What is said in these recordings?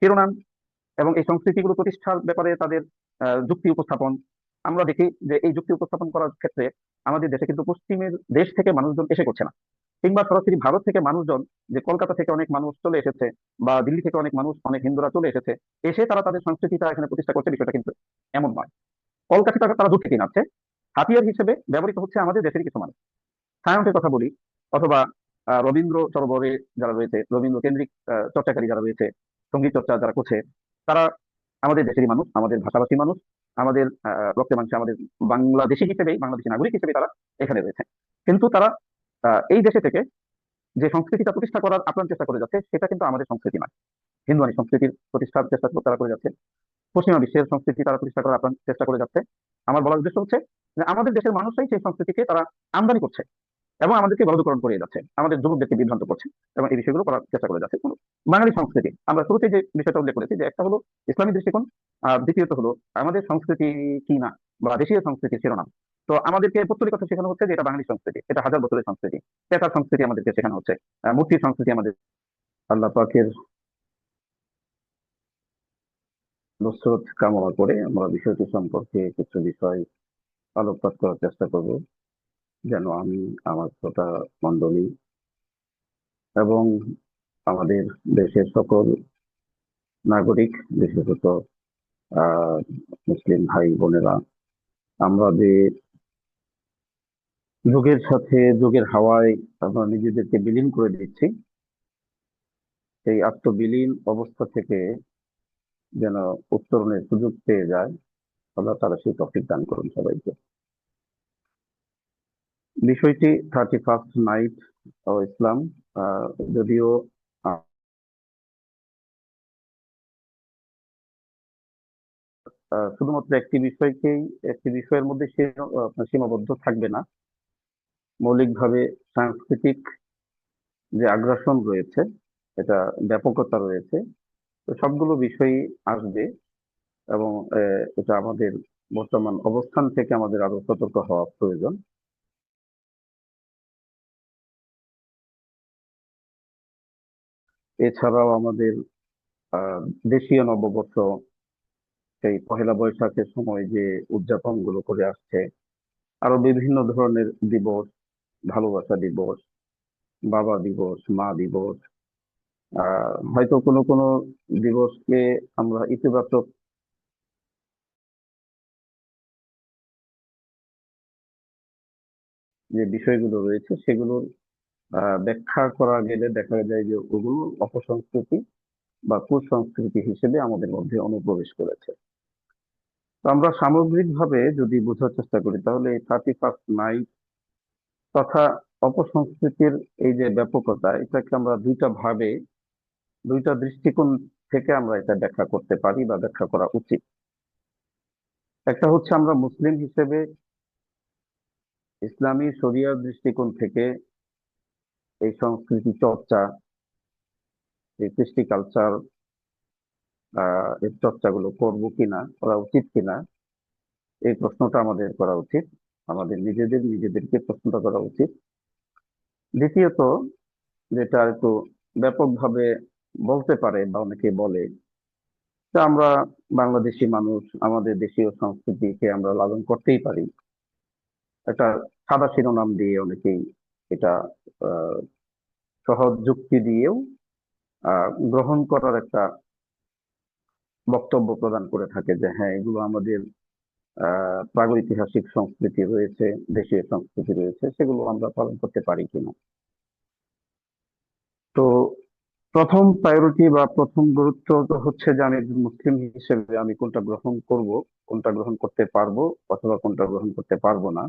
শিরোনাম এবং এই সংস্কৃতিগুলো প্রতিষ্ঠার ব্যাপারে তাদের যুক্তি উপস্থাপন, আমরা দেখি যে এই যুক্তি উপস্থাপন করার ক্ষেত্রে আমাদের দেশে কিন্তু পশ্চিমের দেশ থেকে মানুষজন এসে করছে না, কিংবা সরাসরি ভারত থেকে মানুষজন, যে কলকাতা থেকে অনেক মানুষ চলে এসেছে বা দিল্লি থেকে অনেক মানুষ, অনেক হিন্দুরা চলে এসেছে, এসে তারা তাদের সংস্কৃতিটা এখানে প্রতিষ্ঠা করছে, বিষয়টা কিন্তু এমন নয়। কলকাতা তারা দূর থেকে নাচ্ছে, হাতিয়ার হিসেবে ব্যবহৃত হচ্ছে আমাদের দেশের কিছু মানুষ। সায়ন্তের কথা বলি, অথবা রবীন্দ্র সরোবরে যারা রয়েছে, রবীন্দ্র কেন্দ্রিক চর্চাকারী যারা রয়েছে, সঙ্গীত চর্চা যারা করছে, তারা আমাদের দেশেরই মানুষ, আমাদের ভাষাভাষী মানুষ, আমাদের রক্তে মাংসে, আমাদের বাংলাদেশি হিসেবেই, বাংলাদেশি নাগরিক হিসেবে তারা এখানে রয়েছে। কিন্তু তারা এই দেশে থেকে যে সংস্কৃতিটা প্রতিষ্ঠা করার আপ্রাণ চেষ্টা করে যাচ্ছে, সেটা কিন্তু আমাদের সংস্কৃতি নয়। হিন্দুয়ানি সংস্কৃতির প্রতিষ্ঠার চেষ্টা তারা করে যাচ্ছে, পশ্চিমা বিশ্বের সংস্কৃতি তারা প্রতিষ্ঠা করার আপ্রাণ চেষ্টা করে যাচ্ছে। আমার বলার উদ্দেশ্য হচ্ছে যে আমাদের দেশের মানুষরাই সেই সংস্কৃতিকে তারা আমদানি করছে এবং আমাদেরকে বলদকরণ করে যাচ্ছে, আমাদের যুবকদেরকে বিভ্রান্ত করছে এবং এই বিষয়গুলো করার চেষ্টা করে যাচ্ছে। বাঙালি সংস্কৃতি, আমরা শুরুতে যে বিষয়টা উল্লেখ করেছি, যে একটা হলো ইসলামী দৃষ্টিকোণ, আর দ্বিতীয়ত হলো আমাদের সংস্কৃতি কি না বা দেশীয় সংস্কৃতির শিরোনাম। তো আমাদেরকে পৌত্তলিক কথা শেখানো হচ্ছে যে এটা বাঙালি সংস্কৃতি, এটা হাজার বছরের সংস্কৃতি। পেশার সংস্কৃতি আমাদেরকে শেখানো হচ্ছে, মূর্তির সংস্কৃতি আমাদের। আল্লাহ পাকের নুসরত কামনা করে আমরা বিষয়টি সম্পর্কে কিছু বিষয় আলোকপাত করার চেষ্টা করব, যেন আমি, আমার শ্রোতা মণ্ডলী এবং আমাদের দেশের সকল নাগরিক, বিশেষত আহ মুসলিম ভাই বোনেরা, আমরা যে যুগের সাথে, যুগের হাওয়ায় আমরা নিজেদেরকে বিলীন করে দিচ্ছি, সেই আত্মবিলীন অবস্থা থেকে যেন উত্তরণের সুযোগ পেয়ে যায়, আল্লাহ তারা সেই তৌফিক দান করুন সবাইকে। বিষয়টি 31st নাইট ও ইসলাম, যদিও আহ, শুধুমাত্র একটি বিষয়ের মধ্যে আপনার সীমাবদ্ধ থাকবে না। মৌলিকভাবে সাংস্কৃতিক যে আগ্রাসন রয়েছে, এটা ব্যাপকতা রয়েছে, তো সবগুলো বিষয়ই আসবে। এবং এটা আমাদের বর্তমান অবস্থান থেকে আমাদের আরো সতর্ক হওয়া প্রয়োজন। এছাড়াও আমাদের আহ দেশীয় নববর্ষ, সেই পহেলা বৈশাখের সময় যে উদযাপন গুলো করে আসছে, আরো বিভিন্ন ধরনের দিবস, ভালোবাসা দিবস, বাবা দিবস, মা দিবস, হয়তো কোনো কোনো দিবসকে আমরা ইতিবাচক যে বিষয়গুলো রয়েছে সেগুলোর ব্যাখ্যা করা গেলে দেখা যায় যে ওগুলো অপসংস্কৃতি বা কুসংস্কৃতি হিসেবে আমাদের মধ্যে অনুপ্রবেশ করেছে। তো আমরা সামগ্রিকভাবে যদি বোঝার চেষ্টা করি, তাহলে এই 31st নাইট তথা অপসংস্কৃতির এই যে ব্যাপকতা, এটাকে আমরা দুইটা ভাবে, দুইটা দৃষ্টিকোণ থেকে আমরা এটা ব্যাখ্যা করতে পারি বা ব্যাখ্যা করা উচিত। একটা হচ্ছে আমরা মুসলিম হিসেবে ইসলামী শরিয়ার দৃষ্টিকোণ থেকে এই সংস্কৃতি চর্চা, এই কৃষ্টি কালচার, এই চর্চাগুলো করবো কিনা, করা উচিত কিনা, এই প্রশ্নটা আমাদের করা উচিত। আমাদের নিজেদেরকে প্রশ্নটা করা উচিত। দ্বিতীয়ত, যেটা একটু ব্যাপকভাবে বলতে পারে বা অনেকে বলে, যে আমরা বাংলাদেশি মানুষ, আমাদের দেশীয় সংস্কৃতিকে আমরা লালন করতেই পারি, একটা সাদা শিরোনাম দিয়ে অনেকেই এটা আহ, সহজ যুক্তি দিয়েও গ্রহণ করার একটা বক্তব্য প্রদান করে থাকে, যে হ্যাঁ, এগুলো আমাদের প্রাগৈতিহাসিক সংস্কৃতি রয়েছে, দেশীয় সংস্কৃতি রয়েছে, সেগুলো আমরা পালন করতে পারি কিনা। তো প্রথম প্রায়োরিটি বা প্রথম গুরুত্ব তো হচ্ছে যে আমি একজন মুসলিম হিসেবে আমি কোনটা গ্রহণ করব, কোনটা গ্রহণ করতে পারবো অথবা কোনটা গ্রহণ করতে পারবো না,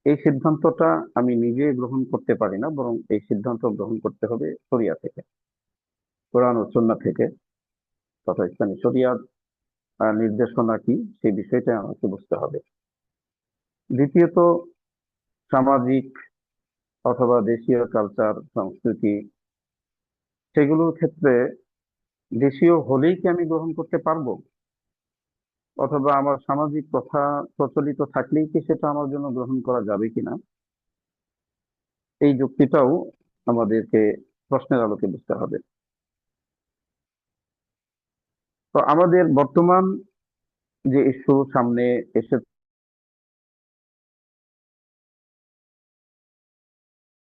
এই সিদ্ধান্তটা আমি নিজে গ্রহণ করতে পারি না, বরং এই সিদ্ধান্ত গ্রহণ করতে হবে শরিয়া থেকে, কোরআন ও সুন্নাহ থেকে, তথা ইসলামী শরিয়ার নির্দেশনা কি, সেই বিষয়টা আমাকে বুঝতে হবে। দ্বিতীয়ত, সামাজিক অথবা দেশীয় কালচার সংস্কৃতি, সেগুলোর ক্ষেত্রে দেশীয় হলেই কি আমি গ্রহণ করতে পারবো, অথবা আমার সামাজিক প্রথা প্রচলিত থাকলেই কি সেটা আমার জন্য গ্রহণ করা যাবে কিনা, এই যুক্তিটাও আমাদেরকে প্রশ্নের আলোকে বুঝতে হবে। তো আমাদের বর্তমান যে ইস্যু সামনে এসে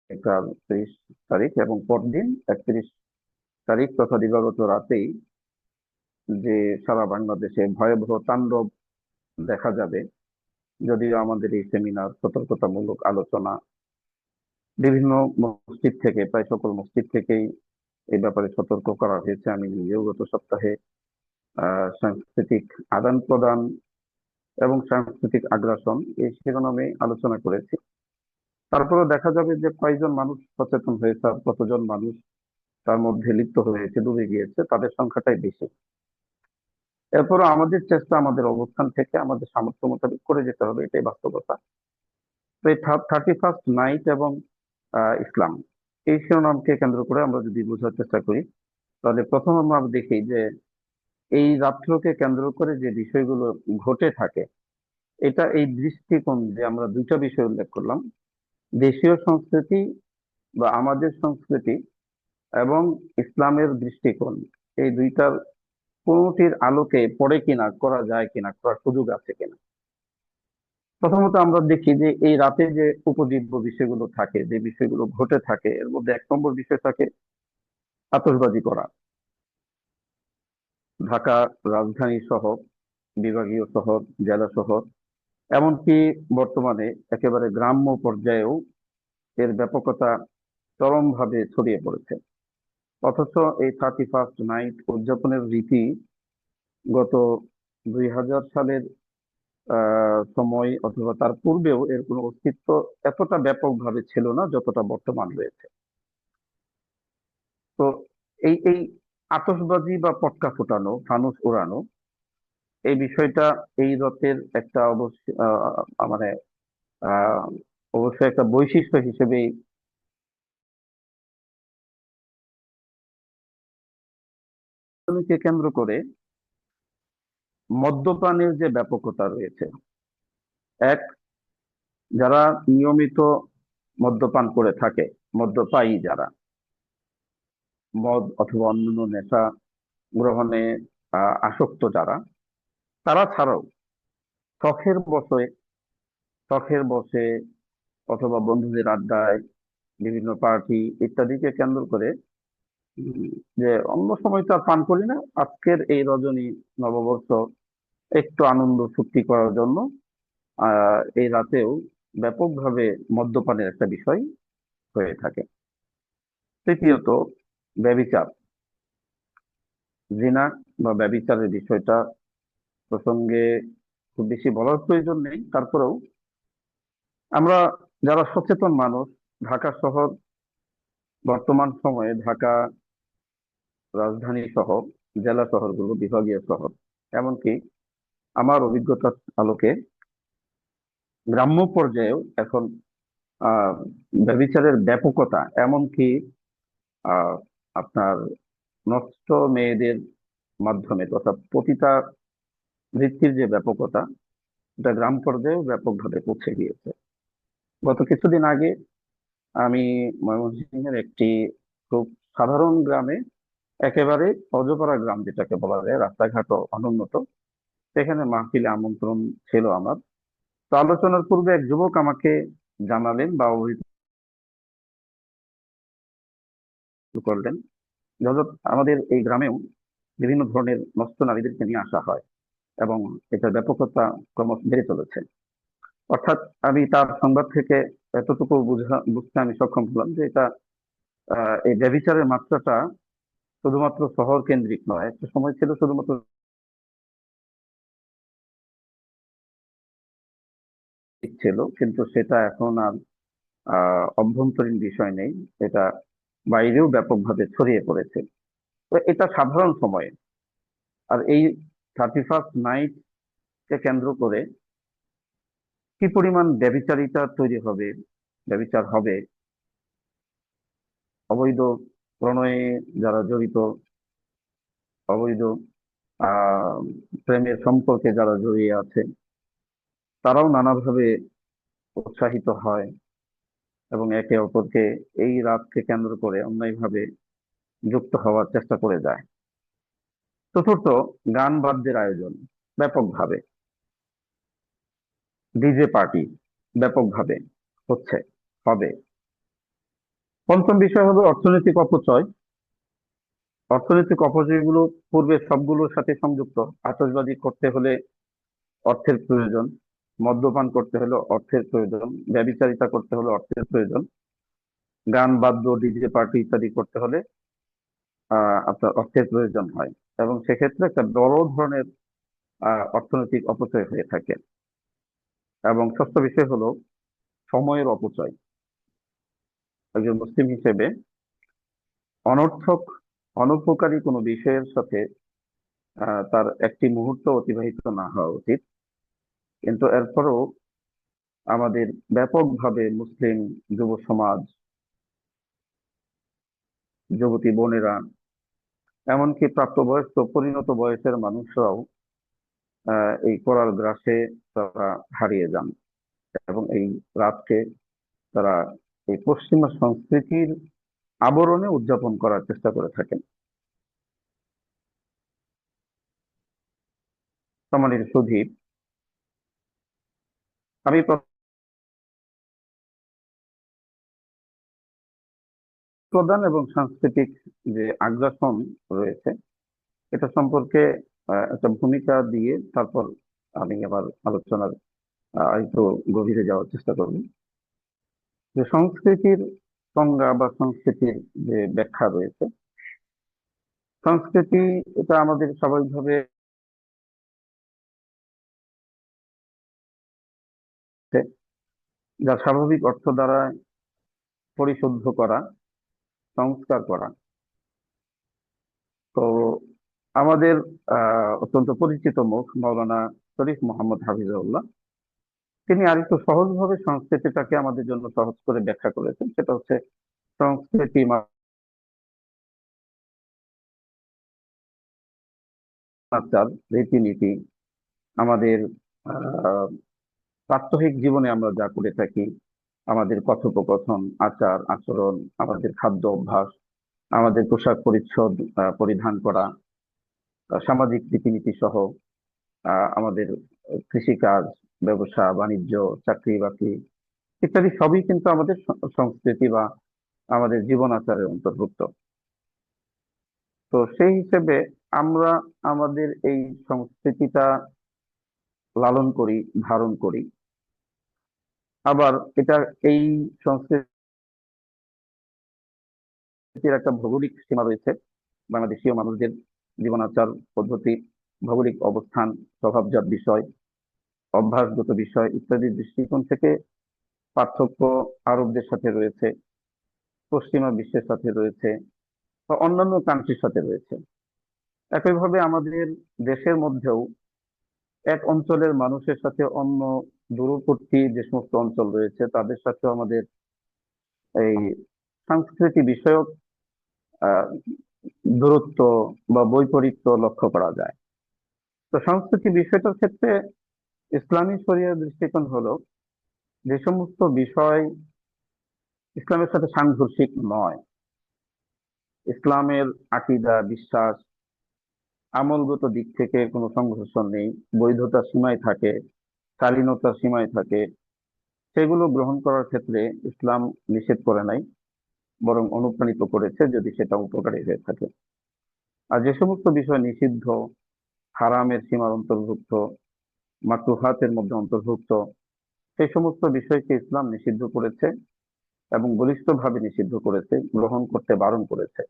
31 তারিখ এবং পরদিন 31 তারিখ তথা দিবাগত রাতেই যে সারা বাংলাদেশে ভয়াবহ তাণ্ডব দেখা যাবে, যদিও আমাদের এই সেমিনার সতর্কতামূলক আলোচনা বিভিন্ন মসজিদ থেকে, প্রায় সকল মসজিদ থেকেই এই ব্যাপারে সতর্ক করা হয়েছে। আমি নিজেও গত সপ্তাহে সাংস্কৃতিক আদান প্রদান এবং সাংস্কৃতিক আগ্রাসন এই শিরোনামে আলোচনা করেছি। তারপরে দেখা যাবে যে কয়জন মানুষ সচেতন হয়েছে আর কতজন মানুষ তার মধ্যে লিপ্ত হয়েছে, ডুবে গিয়েছে, তাদের সংখ্যাটাই বেশি। এরপরও আমাদের চেষ্টা আমাদের অবস্থান থেকে আমাদের সামর্থ্য মোতাবেক করে যেতে হবে, এটাই বাস্তবতা। তো এই 31st নাইট এবং ইসলাম, এই শিরোনামকে কেন্দ্র করে আমরা যদি বোঝার চেষ্টা করি, তাহলে প্রথম আমরা দেখি যে এই রাত্রকে কেন্দ্র করে যে বিষয়গুলো ঘটে থাকে, এটা এই দৃষ্টিকোণ যে আমরা দুইটা বিষয় উল্লেখ করলাম, দেশীয় সংস্কৃতি বা আমাদের সংস্কৃতি এবং ইসলামের দৃষ্টিকোণ, এই দুইটার কোনটির আলোকে পড়ে কিনা, করা যায় কিনা, করার সুযোগ আছে কিনা। প্রথমত আমরা দেখি যে এই রাতে যে উপজীব্য বিষয়গুলো থাকে, যে বিষয়গুলো ঘটে থাকে, এর মধ্যে 1 নম্বর বিষয় থাকে আতশবাজি করা। ঢাকা রাজধানী সহ বিভাগীয় শহর, জেলা শহর, এমনকি বর্তমানে একেবারে গ্রাম্য পর্যায়েও এর ব্যাপকতা চরমভাবে ছড়িয়ে পড়েছে। অথচ এই 31st নাইট উদযাপনের রীতি গত 2000 সালের সময় অথবা তার পূর্বেও এর কোনো অস্তিত্ব এতটা ব্যাপকভাবে ছিল না যতটা বর্তমান রয়েছে। তো এই এই আতশবাজি বা পটকা ফোটানো, ফানুস ওড়ানো, এই বিষয়টা এই রাতের একটা অবশ্য মানে আহ অবশ্যই একটা বৈশিষ্ট্য হিসেবেই কে কেন্দ্র করে মদ্যপানের যে ব্যাপকতা রয়েছে। এক, যারা নিয়মিত মদ্যপান করে থাকে, মদ্যপায়ী যারা, মদ অথবা অন্যান্য নেশা গ্রহণে আসক্ত যারা, তারা ছাড়াও শখের বশে শখের বশে অথবা বন্ধুদের আড্ডায়, বিভিন্ন পার্টি ইত্যাদিকে কেন্দ্র করে উম, যে অন্য সময় তো আর পান করি না, আজকের এই রজনী নববর্ষ একটু আনন্দ ফুর্তি করার জন্য এই রাতেও ব্যাপকভাবে মদ্যপানের একটা বিষয় হয়ে থাকে। তৃতীয়ত, ব্যভিচার, জিনা বা ব্যভিচারের বিষয়টা প্রসঙ্গে খুব বেশি বলার প্রয়োজন নেই, তারপরেও আমরা যারা সচেতন মানুষ, ঢাকা শহর, বর্তমান সময়ে ঢাকা রাজধানী সহ জেলা শহরগুলো, বিভাগীয় শহর, এমনকি আমার অভিজ্ঞতার আলোকে গ্রাম্য পর্যায়েও এখন আহ ব্যভিচারের ব্যাপকতা, এমনকি আহ আপনার নষ্ট মেয়েদের মাধ্যমে তথা পতিতা বৃত্তির যে ব্যাপকতা, এটা গ্রাম পর্যায়েও ব্যাপকভাবে পৌঁছে গিয়েছে। গত কিছুদিন আগে আমি ময়মনসিংহের একটি খুব সাধারণ গ্রামে, একেবারে অজপাড়া গ্রাম যেটাকে বলা যায়, রাস্তাঘাটও অনুন্নত, সেখানে মাহফিলে আমন্ত্রণ ছিল আমার। তো আলোচনার পূর্বে এক যুবক আমাকে জানালেন বা অবহিত করলেন যে, "হযরত, আমাদের এই গ্রামেও বিভিন্ন ধরনের নষ্ট নারীদেরকে নিয়ে আসা হয় এবং এটার ব্যাপকতা ক্রমশ বেড়ে চলেছে।" অর্থাৎ আমি তার সংবাদ থেকে এতটুকু বুঝতে আমি সক্ষম হলাম যে এটা এই ব্যভিচারের মাত্রাটা শুধুমাত্র শহর কেন্দ্রিক নয়, একটা সময় ছিল শুধুমাত্র ছিল, কিন্তু সেটা এখন আর অভ্যন্তরীণ বিষয় নেই, এটা বাইরেও ব্যাপকভাবে ছড়িয়ে পড়েছে। তো এটা সাধারণ সময়ে, আর এই 31st নাইট কে কেন্দ্র করে কি পরিমাণ ব্যভিচারিতা তৈরি হবে, ব্যভিচার হবে, অবৈধ প্রণয়ে যারা জড়িত, অবৈধ আহ প্রেমের সম্পর্কে যারা জড়িয়ে আছে, তারাও নানাভাবে উৎসাহিত হয় এবং একে অপরকে এই রাতকে কেন্দ্র করে অন্যায়ভাবে যুক্ত হওয়ার চেষ্টা করে যায়। চতুর্থ, গান বাদ্যের আয়োজন ব্যাপকভাবে, ডিজে পার্টি ব্যাপকভাবে হচ্ছে, হবে। পঞ্চম বিষয় হবে অর্থনৈতিক অপচয়। অর্থনৈতিক অপচয়গুলো পূর্বে সবগুলোর সাথে সংযুক্ত। আতশবাজি করতে হলে অর্থের প্রয়োজন, মদ্যপান করতে হলে অর্থের প্রয়োজন, ব্যভিচারিতা করতে হলে অর্থের প্রয়োজন, গান বাদ্য ডিজে পার্টি ইত্যাদি করতে হলে আপনার অর্থের প্রয়োজন হয়, এবং সেক্ষেত্রে একটা বড় ধরনের অর্থনৈতিক অপচয় হয়ে থাকে। এবং ষষ্ঠ বিষয় হলো সময়ের অপচয়। একজন মুসলিম হিসেবে অনর্থক, অনুপকারী কোনো বিষয়ের সাথে তার একটি মুহূর্ত অতিবাহিত না হওয়া উচিত। কিন্তু এরপরও আমাদের ব্যাপকভাবে মুসলিম যুব সমাজ, যুবতী বোনেরা, এমনকি প্রাপ্তবয়স্ক পরিণত বয়সের মানুষরাও এই করার গ্রাসে তারা হারিয়ে যান, এবং এই রাতকে তারা এই পশ্চিমা সংস্কৃতির আবরণে উদযাপন করার চেষ্টা করে থাকেন। সম্মানিত সুধী, আমি প্রধান এবং সাংস্কৃতিক যে আগ্রাসন রয়েছে এটা সম্পর্কে একটা ভূমিকা দিয়ে তারপর আমি আমার আলোচনার একটু গভীরে যাওয়ার চেষ্টা করব। যে সংস্কৃতির সংজ্ঞা বা সংস্কৃতির যে ব্যাখ্যা রয়েছে, সংস্কৃতি এটা আমাদের স্বাভাবিকভাবে যা স্বাভাবিক অর্থ দ্বারা পরিশুদ্ধ করা, সংস্কার করা। তো আমাদের অত্যন্ত পরিচিত মুখ মাওলানা শরীফ মোহাম্মদ হাফিজাউল্লাহ, তিনি আরেকটু সহজভাবে সংস্কৃতিটাকে আমাদের জন্য সহজ করে ব্যাখ্যা করেছেন। সেটা হচ্ছে সংস্কৃতি আচার, রীতিনীতি, আমাদের আহ প্রাত্যহিক জীবনে আমরা যা করে থাকি, আমাদের কথোপকথন, আচার আচরণ, আমাদের খাদ্য অভ্যাস, আমাদের পোশাক পরিচ্ছদ পরিধান করা, সামাজিক রীতিনীতি সহ আমাদের কৃষিকাজ, ব্যবসা বাণিজ্য, চাকরি বাকরি ইত্যাদি সবই কিন্তু আমাদের সংস্কৃতি বা আমাদের জীবন আচারের অন্তর্ভুক্ত। তো সেই হিসেবে আমরা আমাদের এই সংস্কৃতিটা লালন করি, ধারণ করি। আবার এটা, এই সংস্কৃতির একটা ভৌগোলিক সীমা রয়েছে। বাংলাদেশীয় মানুষদের জীবনাচার পদ্ধতি, ভৌগোলিক অবস্থান, স্বভাবজাত বিষয়, অভ্যাসগত বিষয় ইত্যাদির দৃষ্টিকোণ থেকে পার্থক্য আরবদের সাথে রয়েছে, পশ্চিমা বিশ্বের সাথে রয়েছে, বা অন্যান্য কান্ট্রির সাথে রয়েছে। একইভাবে আমাদের দেশের মধ্যেও এক অঞ্চলের মানুষের সাথে অন্য দূরবর্তী যে সমস্ত অঞ্চল রয়েছে তাদের সাথে আমাদের এই সংস্কৃতি বিষয়ক আহ দূরত্ব বা বৈপরীত্য লক্ষ্য করা যায়। তো সংস্কৃতি বিষয়টার ক্ষেত্রে ইসলামী শরিয়ার দৃষ্টিকোণ হলো যে সমস্ত বিষয় ইসলামের সাথে সাংঘর্ষিক নয়, ইসলামের আকীদা, বিশ্বাস, আমলগত দিক থেকে কোনো সংঘর্ষণ নেই, বৈধতার সীমায় থাকে, শালীনতার সীমায় থাকে, সেগুলো গ্রহণ করার ক্ষেত্রে ইসলাম নিষেধ করে নাই, বরং অনুপ্রাণিত করেছে যদি সেটা উপকারী হয়ে থাকে। আর যে সমস্ত বিষয় নিষিদ্ধ, হারামের সীমার অন্তর্ভুক্ত, মাকরুহাতের মধ্যে অন্তর্ভুক্ত, সেই সমস্ত বিষয়কে ইসলাম নিষিদ্ধ করেছে এবং বলিষ্ঠভাবে নিষিদ্ধ করেছে, গ্রহণ করতে বারণ করেছে।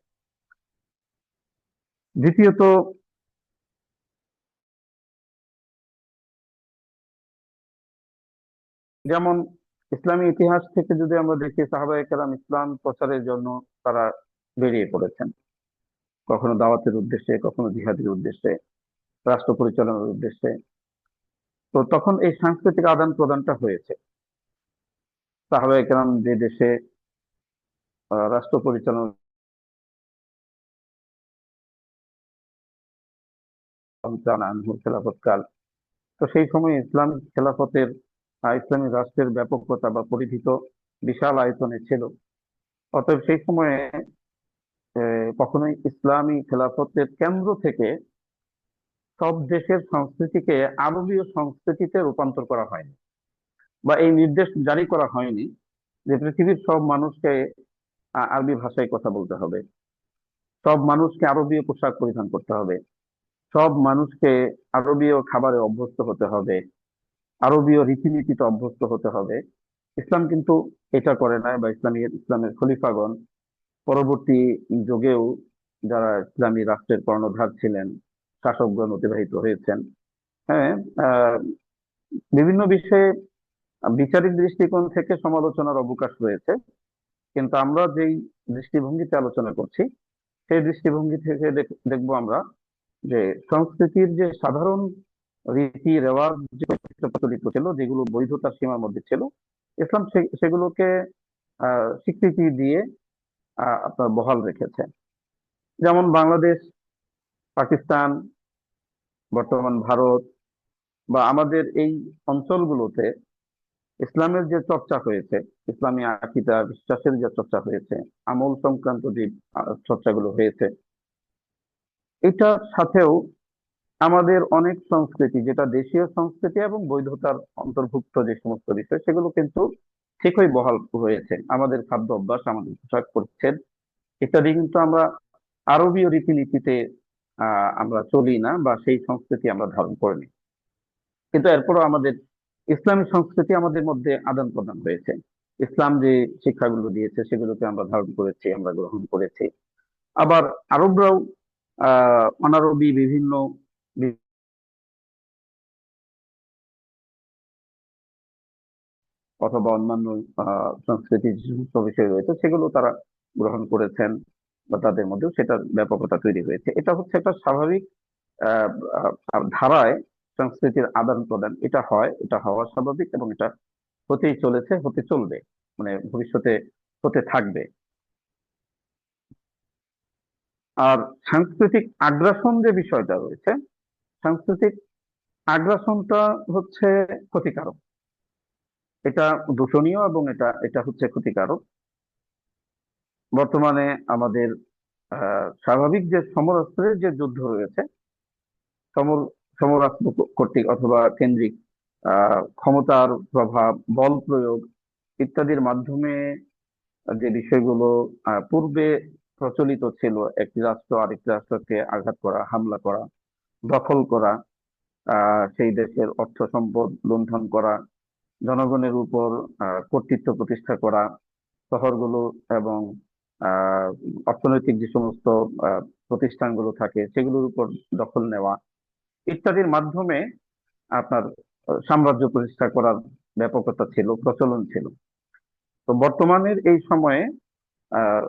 দ্বিতীয়ত, যেমন ইসলামী ইতিহাস থেকে যদি আমরা দেখি, সাহাবায়ে কেরাম ইসলাম প্রচারের জন্য তারা বেরিয়ে পড়েছেন, কখনো দাওয়াতের উদ্দেশ্যে, কখনো জিহাদের উদ্দেশ্যে, রাষ্ট্র পরিচালনার উদ্দেশ্যে। তো তখন এই সাংস্কৃতিক আদান প্রদানটা হয়েছে। সাহাবায়ে কেরাম যে দেশে রাষ্ট্র পরিচালনা খেলাফত, তো সেই সময় ইসলামিক খেলাফতের ইসলামী রাষ্ট্রের ব্যাপকতা বা পরিধিত বিশাল আয়তনে ছিল। অতএব সেই সময়ে কখনোই ইসলামী খেলাফতের কেন্দ্র থেকে সব দেশের সংস্কৃতিকে আরবীয় সংস্কৃতিতে রূপান্তর করা হয়নি, বা এই নির্দেশ জারি করা হয়নি যে পৃথিবীর সব মানুষকে আরবি ভাষায় কথা বলতে হবে, সব মানুষকে আরবীয় পোশাক পরিধান করতে হবে, সব মানুষকে আরবীয় খাবারে অভ্যস্ত হতে হবে, আরবীয় রীতিনীতিতে অভ্যস্ত হতে হবে। ইসলাম কিন্তু এটা করে নাই, বা ইসলামের খলিফাগণ পরবর্তী যুগেও যারা ইসলামী রাষ্ট্রের কর্ণধার ছিলেন, শাসকগণ অতিবাহিত হয়েছেন, হ্যাঁ, আহ, বিভিন্ন বিষয়ে বিচারিক দৃষ্টিকোণ থেকে সমালোচনার অবকাশ রয়েছে। কিন্তু আমরা যেই দৃষ্টিভঙ্গিতে আলোচনা করছি, সেই দৃষ্টিভঙ্গি থেকে দেখবো আমরা যে সংস্কৃতির যে সাধারণ রীতি রেওয়াজ যে প্রচলিত ছিল, যেগুলো বৈধতার সীমার মধ্যে ছিল, ইসলাম সেগুলোকে স্বীকৃতি দিয়ে আপনার বহাল রেখেছে। যেমন বাংলাদেশ, পাকিস্তান, বর্তমান ভারত, বা আমাদের এই অঞ্চলগুলোতে ইসলামের যে চর্চা হয়েছে, ইসলামী আকীদা বিশ্বাসের যে চর্চা হয়েছে, আমল সংক্রান্ত যে চর্চাগুলো হয়েছে, এটার সাথেও আমাদের অনেক সংস্কৃতি, যেটা দেশীয় সংস্কৃতি এবং বৈধতার অন্তর্ভুক্ত যে সমস্ত বিষয়, সেগুলো কিন্তু ঠিকই বহাল হয়েছে। আমাদের খাদ্য অভ্যাস, আমাদের পোশাক পরিচ্ছদ ইত্যাদি কিন্তু আমরা আরবীয় রীতিনীতিতে আমরা চলি না, বা সেই সংস্কৃতি আমরা ধারণ করিনি। কিন্তু এরপরও আমাদের ইসলামী সংস্কৃতি আমাদের মধ্যে আদান প্রদান হয়েছে। ইসলাম যে শিক্ষাগুলো দিয়েছে সেগুলোকে আমরা ধারণ করেছি, আমরা গ্রহণ করেছি। আবার আরবরাও অনারবি বিভিন্ন অথবা অন্যান্য সংস্কৃতির যে সমস্ত বিষয় রয়েছে সেগুলো তারা গ্রহণ করেছেন, বা তাদের মধ্যেও সেটার ব্যাপকতা তৈরি হয়েছে। এটা হচ্ছে একটা স্বাভাবিক আহ, ধারায় সংস্কৃতির আদান প্রদান। এটা হয়, এটা হওয়া স্বাভাবিক, এবং এটা হতেই চলেছে, হতে চলবে, মানে ভবিষ্যতে হতে থাকবে। আর সাংস্কৃতিক আগ্রাসন যে বিষয়টা রয়েছে, সাংস্কৃতিক আগ্রাসনটা হচ্ছে ক্ষতিকারক। এটা দূষণীয়, এবং এটা এটা হচ্ছে ক্ষতিকারক। বর্তমানে আমাদের স্বাভাবিক যে সমরাস্ত্রের যে যুদ্ধ রয়েছে, সমর সমরাস্ত্র কর্তৃক অথবা কেন্দ্রিক ক্ষমতার প্রভাব, বল প্রয়োগ ইত্যাদির মাধ্যমে যে বিষয়গুলো পূর্বে প্রচলিত ছিল, একটি রাষ্ট্র আরেকটি রাষ্ট্রকে আঘাত করা, হামলা করা, দখল করা, সেই দেশের অর্থ সম্পদ লুণ্ঠন করা, জনগণের উপর কর্তৃত্ব প্রতিষ্ঠা করা, শহরগুলো এবং আহ অর্থনৈতিক যে সমস্ত প্রতিষ্ঠানগুলো থাকে সেগুলোর উপর দখল নেওয়া ইত্যাদির মাধ্যমে আপনার সাম্রাজ্য প্রতিষ্ঠা করার ব্যাপকতা ছিল, প্রচলন ছিল। তো বর্তমানের এই সময়ে আহ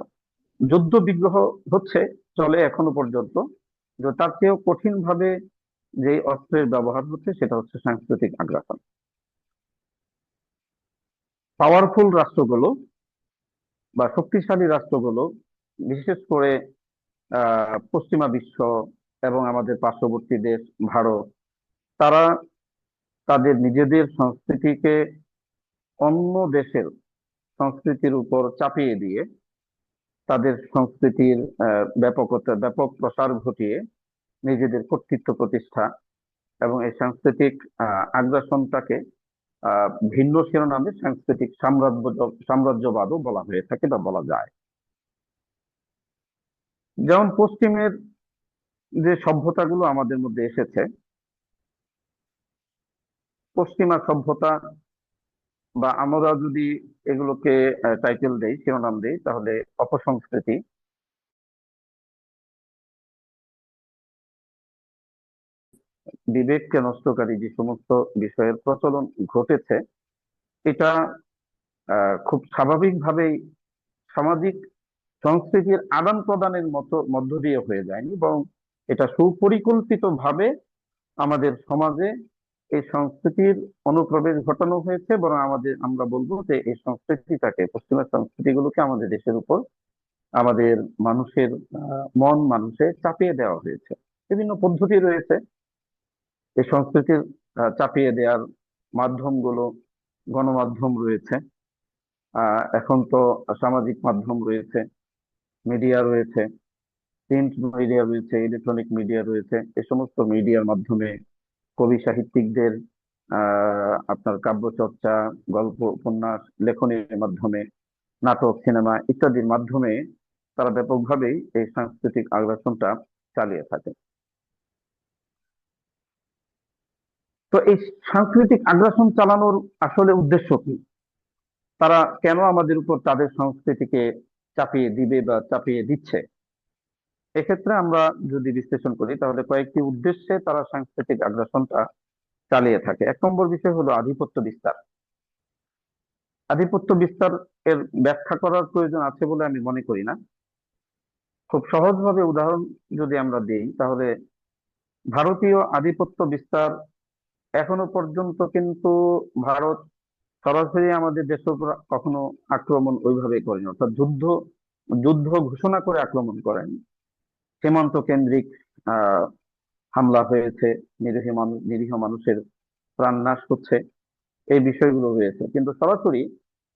যুদ্ধ বিগ্রহ হচ্ছে, চলে এখনো পর্যন্ত। যে তার চেয়েও কঠিন ভাবে যে অস্ত্রের ব্যবহার হচ্ছে সেটা হচ্ছে সাংস্কৃতিক আগ্রাসন। পাওয়ারফুল রাষ্ট্রগুলো বা শক্তিশালী রাষ্ট্রগুলো, বিশেষ করে পশ্চিমা বিশ্ব এবং আমাদের পার্শ্ববর্তী দেশ ভারত, তারা তাদের নিজেদের সংস্কৃতিকে অন্য দেশের সংস্কৃতির উপর চাপিয়ে দিয়ে, তাদের সংস্কৃতির ব্যাপক প্রসার ঘটিয়ে নিজেদের কর্তৃত্ব প্রতিষ্ঠা, এবং এই সাংস্কৃতিক আগ্রাসনটাকে ভিন্ন শিরোনামে সাংস্কৃতিক সাম্রাজ্যবাদও বলা হয়ে থাকে বা বলা যায়। যেমন পশ্চিমের যে সভ্যতাগুলো আমাদের মধ্যে এসেছে, পশ্চিমা সভ্যতা, বা আমরা যদি এগুলোকে টাইটেল দেই, শিরোনাম দেই, তাহলে অপসংস্কৃতি, বিবেককে নষ্টকারী যে সমস্ত বিষয়ের প্রচলন ঘটেছে, এটা খুব স্বাভাবিকভাবেই সামাজিক সংস্কৃতির আদান প্রদানের মধ্য দিয়ে হয়ে যায়নি, বরং এটা সুপরিকল্পিত ভাবে আমাদের সমাজে এই সংস্কৃতির অনুপ্রবেশ ঘটানো হয়েছে। বরং আমরা বলবো যে এই সংস্কৃতিটাকে, পশ্চিমা সংস্কৃতিগুলোকে আমাদের দেশের উপর, আমাদের মানুষের মন মানুষে চাপিয়ে দেওয়া হয়েছে। বিভিন্ন পদ্ধতি রয়েছে এই সংস্কৃতির চাপিয়ে দেওয়ার মাধ্যমগুলো। গণমাধ্যম রয়েছে, এখন তো সামাজিক মাধ্যম রয়েছে, মিডিয়া রয়েছে, প্রিন্ট মিডিয়া রয়েছে, ইলেকট্রনিক মিডিয়া রয়েছে। এই সমস্ত মিডিয়ার মাধ্যমে কবি সাহিত্যিকদের আপনার কাব্য চর্চা, গল্প, উপন্যাস লেখনের মাধ্যমে, নাটক, সিনেমা ইত্যাদির মাধ্যমে তারা ব্যাপকভাবেই এই সাংস্কৃতিক আগ্রাসনটা চালিয়ে থাকে। তো এই সাংস্কৃতিক আগ্রাসন চালানোর আসলে উদ্দেশ্য কি? তারা কেন আমাদের উপর তাদের সংস্কৃতিকে চাপিয়ে দিবে বা চাপিয়ে দিচ্ছে? এক্ষেত্রে আমরা যদি বিশ্লেষণ করি তাহলে কয়েকটি উদ্দেশ্যে তারা সাংস্কৃতিক আগ্রাসনটা চালিয়ে থাকে। এক নম্বর বিষয় হলো আধিপত্য বিস্তার। আধিপত্য বিস্তার এর ব্যাখ্যা করার প্রয়োজন আছে বলে আমি মনে করি না। খুব সহজভাবে উদাহরণ যদি আমরা দিই তাহলে ভারতীয় আধিপত্য বিস্তার এখনো পর্যন্ত কিন্তু ভারত সরাসরি আমাদের দেশের উপর কখনো আক্রমণ ওইভাবে করেনি, অর্থাৎ যুদ্ধ যুদ্ধ ঘোষণা করে আক্রমণ করেনি। সীমান্ত কেন্দ্রিক আহ হামলা হয়েছে, নিরীহ মানুষের প্রাণ নাশ হচ্ছে, এই বিষয়গুলো রয়েছে, কিন্তু সরাসরি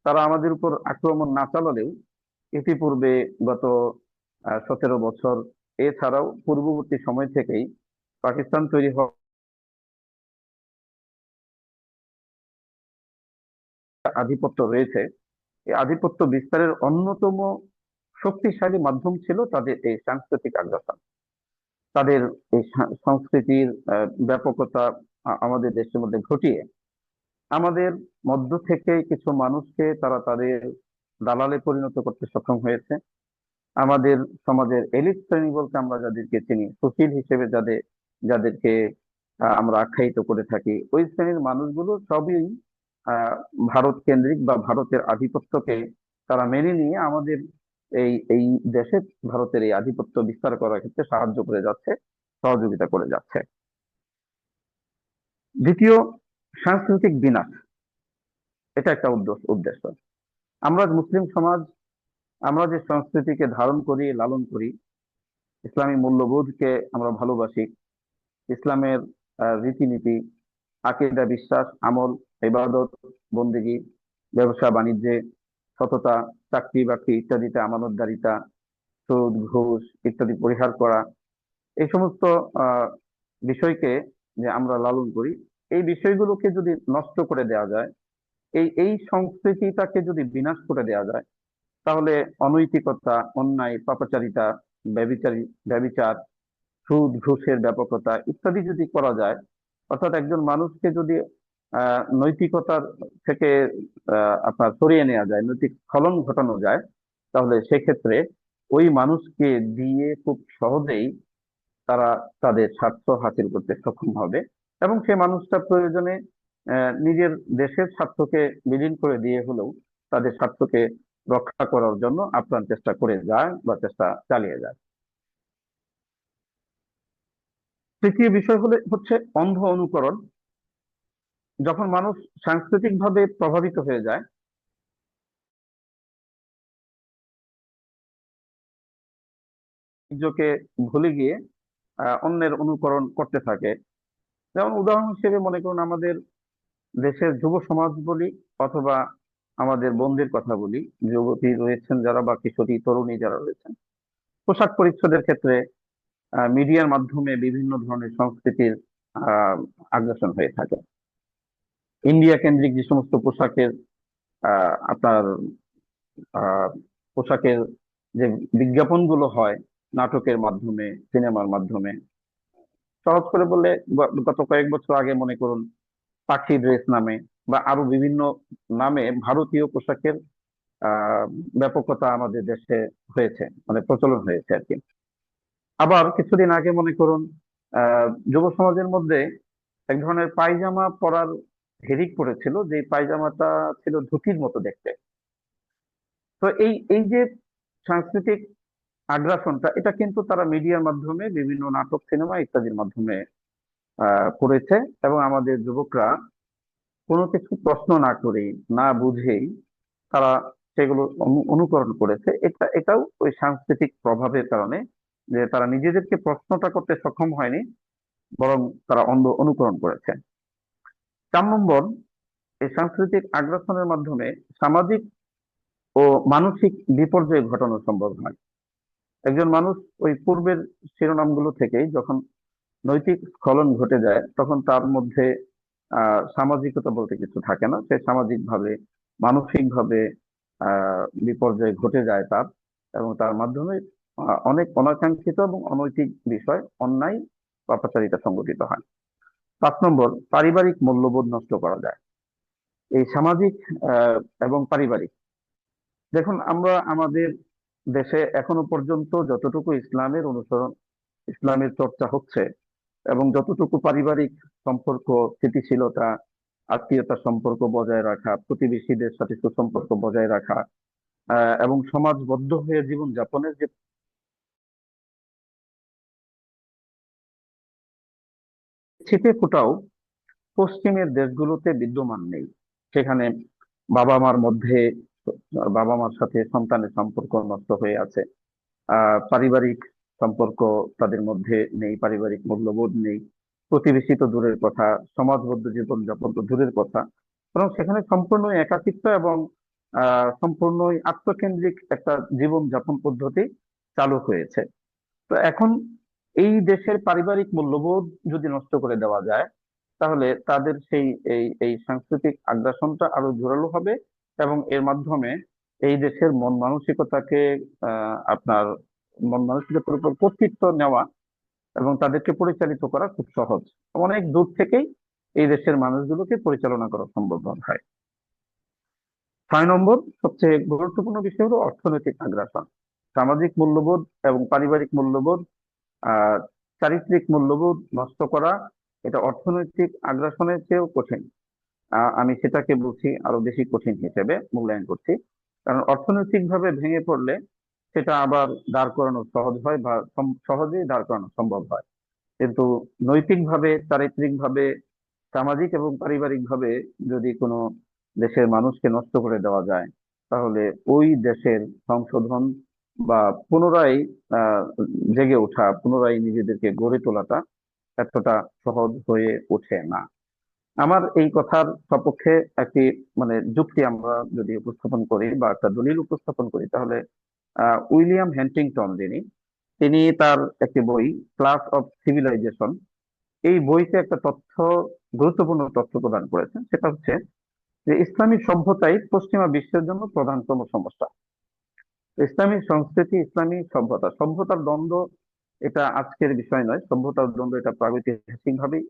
তারা আমাদের উপর আক্রমণ না চালালেও ইতিপূর্বে গত 17 বছর, এছাড়াও পূর্ববর্তী সময় থেকেই পাকিস্তান তৈরি হওয়া আধিপত্য রয়েছে। এই আধিপত্য বিস্তারের অন্যতম শক্তিশালী মাধ্যম ছিল তাদের এই সাংস্কৃতিক আগ্রাসন। তাদের এই সংস্কৃতির ব্যাপকতা আমাদের দেশের মধ্যে ঘটিয়ে আমাদের মধ্য থেকে কিছু মানুষকে তারা তাদের দালালে পরিণত করতে সক্ষম হয়েছে। আমাদের সমাজের এলিট শ্রেণী বলতে আমরা যাদেরকে চিনি, সুশীল হিসেবে যাদেরকে আমরা আখ্যায়িত করে থাকি, ওই শ্রেণীর মানুষগুলো সবই আহ ভারত কেন্দ্রিক বা ভারতের আধিপত্যকে তারা মেনে নিয়ে আমাদের এই এই দেশে ভারতের এই আধিপত্য বিস্তার করার ক্ষেত্রে সাহায্য করে যাচ্ছে, সহযোগিতা করে যাচ্ছে। দ্বিতীয়, সাংস্কৃতিক বিনাশ। এটা একটা উদ্দেশ্য। আমরা মুসলিম সমাজ, আমরা যে সংস্কৃতিকে ধারণ করি, লালন করি, ইসলামী মূল্যবোধকে আমরা ভালোবাসি, ইসলামের রীতিনীতি, আকীদা, বিশ্বাস, আমল, ইবাদত, বন্দেগী, ব্যবসা বাণিজ্যে সততা, চাকরি বাকরি ইত্যাদিতে আমানতদারিতা, সুদ ঘুষ ইত্যাদি পরিহার করা, এই সমস্ত আহ বিষয়কে যে আমরা লালন করি, এই বিষয়গুলোকে যদি নষ্ট করে দেওয়া যায়, এই সংস্কৃতিটাকে যদি বিনাশ করে দেওয়া যায়, তাহলে অনৈতিকতা, অন্যায়, পাপাচারিতা, ব্যভিচারী ব্যভিচার, সুদ ঘুষের ব্যাপকতা ইত্যাদি যদি করা যায়, অর্থাৎ একজন মানুষকে যদি নৈতিকতার থেকে আপনার সরিয়ে নেওয়া যায়, নৈতিক স্খলন ঘটানো যায়, তাহলে সেক্ষেত্রে ওই মানুষকে দিয়ে খুব সহজেই তারা তাদের স্বার্থ হাসিল করতে সক্ষম হবে, এবং সে মানুষটা প্রয়োজনে নিজের দেশের স্বার্থকে বিলীন করে দিয়ে হলেও তাদের স্বার্থকে রক্ষা করার জন্য আপ্রাণ চেষ্টা করে যায় বা চেষ্টা চালিয়ে যায়। তৃতীয় বিষয় হচ্ছে অন্ধ অনুকরণ। যখন মানুষ সাংস্কৃতিক ভাবে প্রভাবিত হয়ে যায়, নিজেকে ভুলে গিয়ে অন্যের অনুকরণ করতে থাকে। যেমন উদাহরণ হিসেবে মনে করুন আমাদের দেশের যুব সমাজ বলি, অথবা আমাদের বোনদের কথা বলি, যুবতী রয়েছেন যারা বা কিশোরী তরুণী যারা রয়েছেন, পোশাক পরিচ্ছদের ক্ষেত্রে মিডিয়ার মাধ্যমে বিভিন্ন ধরনের সংস্কৃতির আহ আগ্রাসন হয়ে থাকে। ইন্ডিয়া কেন্দ্রিক যে সমস্ত পোশাকের আপনার আহ পোশাকের যে বিজ্ঞাপনগুলো হয় নাটকের মাধ্যমে, সিনেমার মাধ্যমে, সহজ করে বললে গত কয়েক বছর আগে মনে করুন পাখি ড্রেস নামে বা আরো বিভিন্ন নামে ভারতীয় পোশাকের আহ ব্যাপকতা আমাদের দেশে হয়েছে, মানে প্রচলন হয়েছে আর কি। আবার কিছুদিন আগে মনে করুন যুব সমাজের মধ্যে এক ধরনের পায়জামা পরার হিড়িক পড়েছিল, যে পায়জামাটা ছিল ধুতির মতো দেখতে। তো এই এই যে সাংস্কৃতিক আগ্রাসনটা, এটা কিন্তু তারা মিডিয়ার মাধ্যমে, বিভিন্ন নাটক, সিনেমা ইত্যাদির মাধ্যমে করেছে, এবং আমাদের যুবকরা কোনো কিছু প্রশ্ন না করেই, না বুঝেই তারা সেগুলো অনুকরণ করেছে। এটাও ওই সাংস্কৃতিক প্রভাবের কারণে, যে তারা নিজেদেরকে প্রশ্নটা করতে সক্ষম হয়নি, বরং তারা অনুকরণ করেছে। 4 নম্বর, এই সাংস্কৃতিক আগ্রাসনের মাধ্যমে সামাজিক ও মানসিক বিপর্যয় ঘটানো সম্ভব হয়। একজন মানুষ ওই পূর্বের শিরোনামগুলো থেকেই যখন নৈতিক স্খলন ঘটে যায় তখন তার মধ্যে সামাজিকতা বলতে কিছু থাকে না। সে সামাজিক ভাবে, মানসিক ভাবে বিপর্যয় ঘটে যায় তার, এবং তার মাধ্যমে অনেক অনাকাঙ্ক্ষিত এবং অনৈতিক বিষয়, অন্যায়, পাপাচারিতা সংঘটিত হয়। 5 নম্বর, পারিবারিক মূল্যবোধ নষ্ট করা যায়। এই সামাজিক এবং পারিবারিক, দেখুন আমরা আমাদের দেশে এখনো পর্যন্ত যতটুকু ইসলামের অনুসরণ, ইসলামের চর্চা হচ্ছে, এবং যতটুকু পারিবারিক সম্পর্ক, স্থিতিশীলতা, আত্মীয়তার সম্পর্ক বজায় রাখা, প্রতিবেশীদের সাথে সুসম্পর্ক বজায় রাখা, এবং সমাজবদ্ধ হয়ে জীবন যাপনের যে ছিটে ফোঁটাও পশ্চিমের দেশগুলোতে বিদ্যমান নেই। সেখানে বাবা মার মধ্যে, বাবা মার সাথে সন্তানের সম্পর্ক নষ্ট হয়ে আছে, পারিবারিক সম্পর্ক তাদের মধ্যে নেই, পারিবারিক মূল্যবোধ নেই, প্রতিবেশী তো দূরের কথা, সমাজবদ্ধ জীবন যাপন তো দূরের কথা, বরং সেখানে সম্পূর্ণ একাকিত্ব এবং সম্পূর্ণই আত্মকেন্দ্রিক একটা জীবন যাপন পদ্ধতি চালু হয়েছে। তো এখন এই দেশের পারিবারিক মূল্যবোধ যদি নষ্ট করে দেওয়া যায়, তাহলে তাদের সেই এই সাংস্কৃতিক আগ্রাসনটা আরো জোরালো হবে, এবং এর মাধ্যমে এই দেশের মন মানসিকতাকে আপনার মন মানসিকতার উপর কর্তৃত্ব নেওয়া এবং তাদেরকে পরিচালিত করা খুব সহজ। অনেক দূর থেকেই এই দেশের মানুষগুলোকে পরিচালনা করা সম্ভব হয়। 6 নম্বর, সবচেয়ে গুরুত্বপূর্ণ বিষয় হলো অর্থনৈতিক আগ্রাসন। সামাজিক মূল্যবোধ এবং পারিবারিক মূল্যবোধ, আহ চারিত্রিক মূল্যবোধ নষ্ট করা, এটা অর্থনৈতিক আগ্রাসনের চেয়েও কঠিন। আমি সেটাকে বলছি আরো বেশি কঠিন হিসেবে মূল্যায়ন করছি। কারণ অর্থনৈতিক ভাবে ভেঙে পড়লে সেটা আবার দাঁড় করানো সহজ হয়, বা সহজেই দাঁড় করানো সম্ভব হয়। কিন্তু নৈতিক ভাবে, চারিত্রিক ভাবে, সামাজিক এবং পারিবারিক ভাবে যদি কোনো দেশের মানুষকে নষ্ট করে দেওয়া যায়, তাহলে ওই দেশের সংশোধন বা পুনরায় আহ জেগে ওঠা, পুনরায় নিজেদেরকে গড়ে তোলাটা এতটা সহজ হয়ে ওঠে না। আমার এই কথার সপক্ষে একটি মানে যুক্তি আমরা যদি উপস্থাপন করি বা একটা দলিল উপস্থাপন করি, তাহলে উইলিয়াম হ্যান্টিংটন তিনি তার একটি বই, ক্লাস অফ সিভিলাইজেশন, এই বইতে একটা গুরুত্বপূর্ণ তথ্য প্রদান করেছেন। সেটা হচ্ছে যে ইসলামী সভ্যতাই পশ্চিমা বিশ্বের জন্য প্রধানতম সমস্যা। ইসলামী সংস্কৃতি, ইসলামী সভ্যতার দ্বন্দ্ব এটা আজকের বিষয় নয়। সভ্যতার দ্বন্দ্ব এটা প্রাগৈতিহাসিক ভাবেই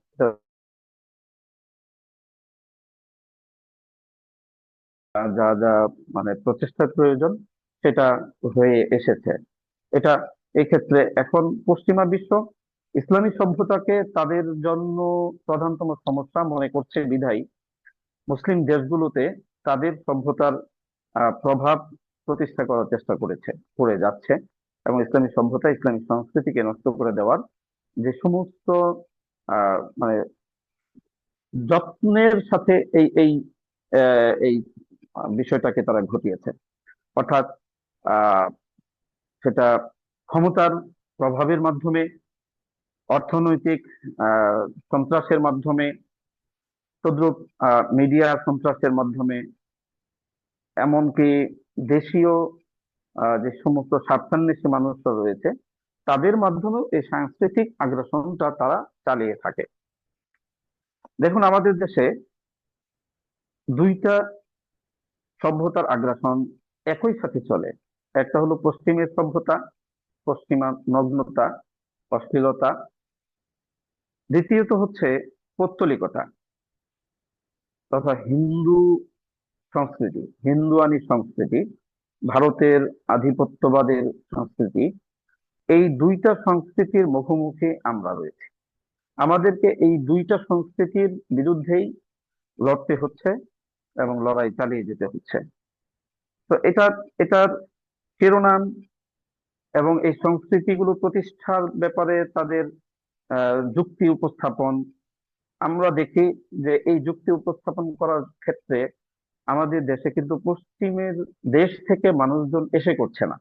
যা যা মানে প্রচেষ্টার প্রয়োজন সেটা হয়ে এসেছে। এটা এই ক্ষেত্রে এখন পশ্চিমা বিশ্ব ইসলামী সভ্যতাকে তাদের জন্য প্রধানতম সমস্যা মনে করছে বিধায় মুসলিম দেশগুলোতে তাদের সভ্যতার প্রভাব প্রতিষ্ঠা করার চেষ্টা করে যাচ্ছে, এবং ইসলামী সভ্যতা, ইসলামী সংস্কৃতিকে নষ্ট করে দেওয়ার যে সমস্ত মানে যত্নের সাথে এই বিষয়টাকে তারা ঘটিয়েছে। অর্থাৎ আহ সেটা ক্ষমতার প্রভাবের মাধ্যমে, অর্থনৈতিক সন্ত্রাসের মাধ্যমে, তদ্রুপ মিডিয়া সন্ত্রাসের মাধ্যমে, এমনকি দেশীয় যে সমস্ত স্বার্থান্বেষী মানুষরা রয়েছে তাদের মাধ্যমেও এই সাংস্কৃতিক আগ্রাসনটা তারা চালিয়ে থাকে। দেখুন আমাদের দেশে দুইটা সভ্যতার আগ্রাসন একই সাথে চলে। একটা হলো পশ্চিমের সভ্যতা, পশ্চিমা নগ্নতা, অশ্লীলতা। দ্বিতীয়ত হচ্ছে পৌত্তলিকতা তথা হিন্দুয়ানি সংস্কৃতি, ভারতের আধিপত্যবাদের সংস্কৃতি। এই দুইটা সংস্কৃতির মুখোমুখি আমরা রয়েছি। আমাদেরকে এই দুইটা সংস্কৃতির বিরুদ্ধেই লড়তে হচ্ছে এবং লড়াই চালিয়ে যেতে হচ্ছে। তো এটার শিরোনাম এবং এই সংস্কৃতিগুলো প্রতিষ্ঠার ব্যাপারে তাদের যুক্তি উপস্থাপন, আমরা দেখি যে এই যুক্তি উপস্থাপন করার ক্ষেত্রে আমাদের দেশে কিন্তু পশ্চিমের দেশ থেকে মানুষজন এসে করছে না,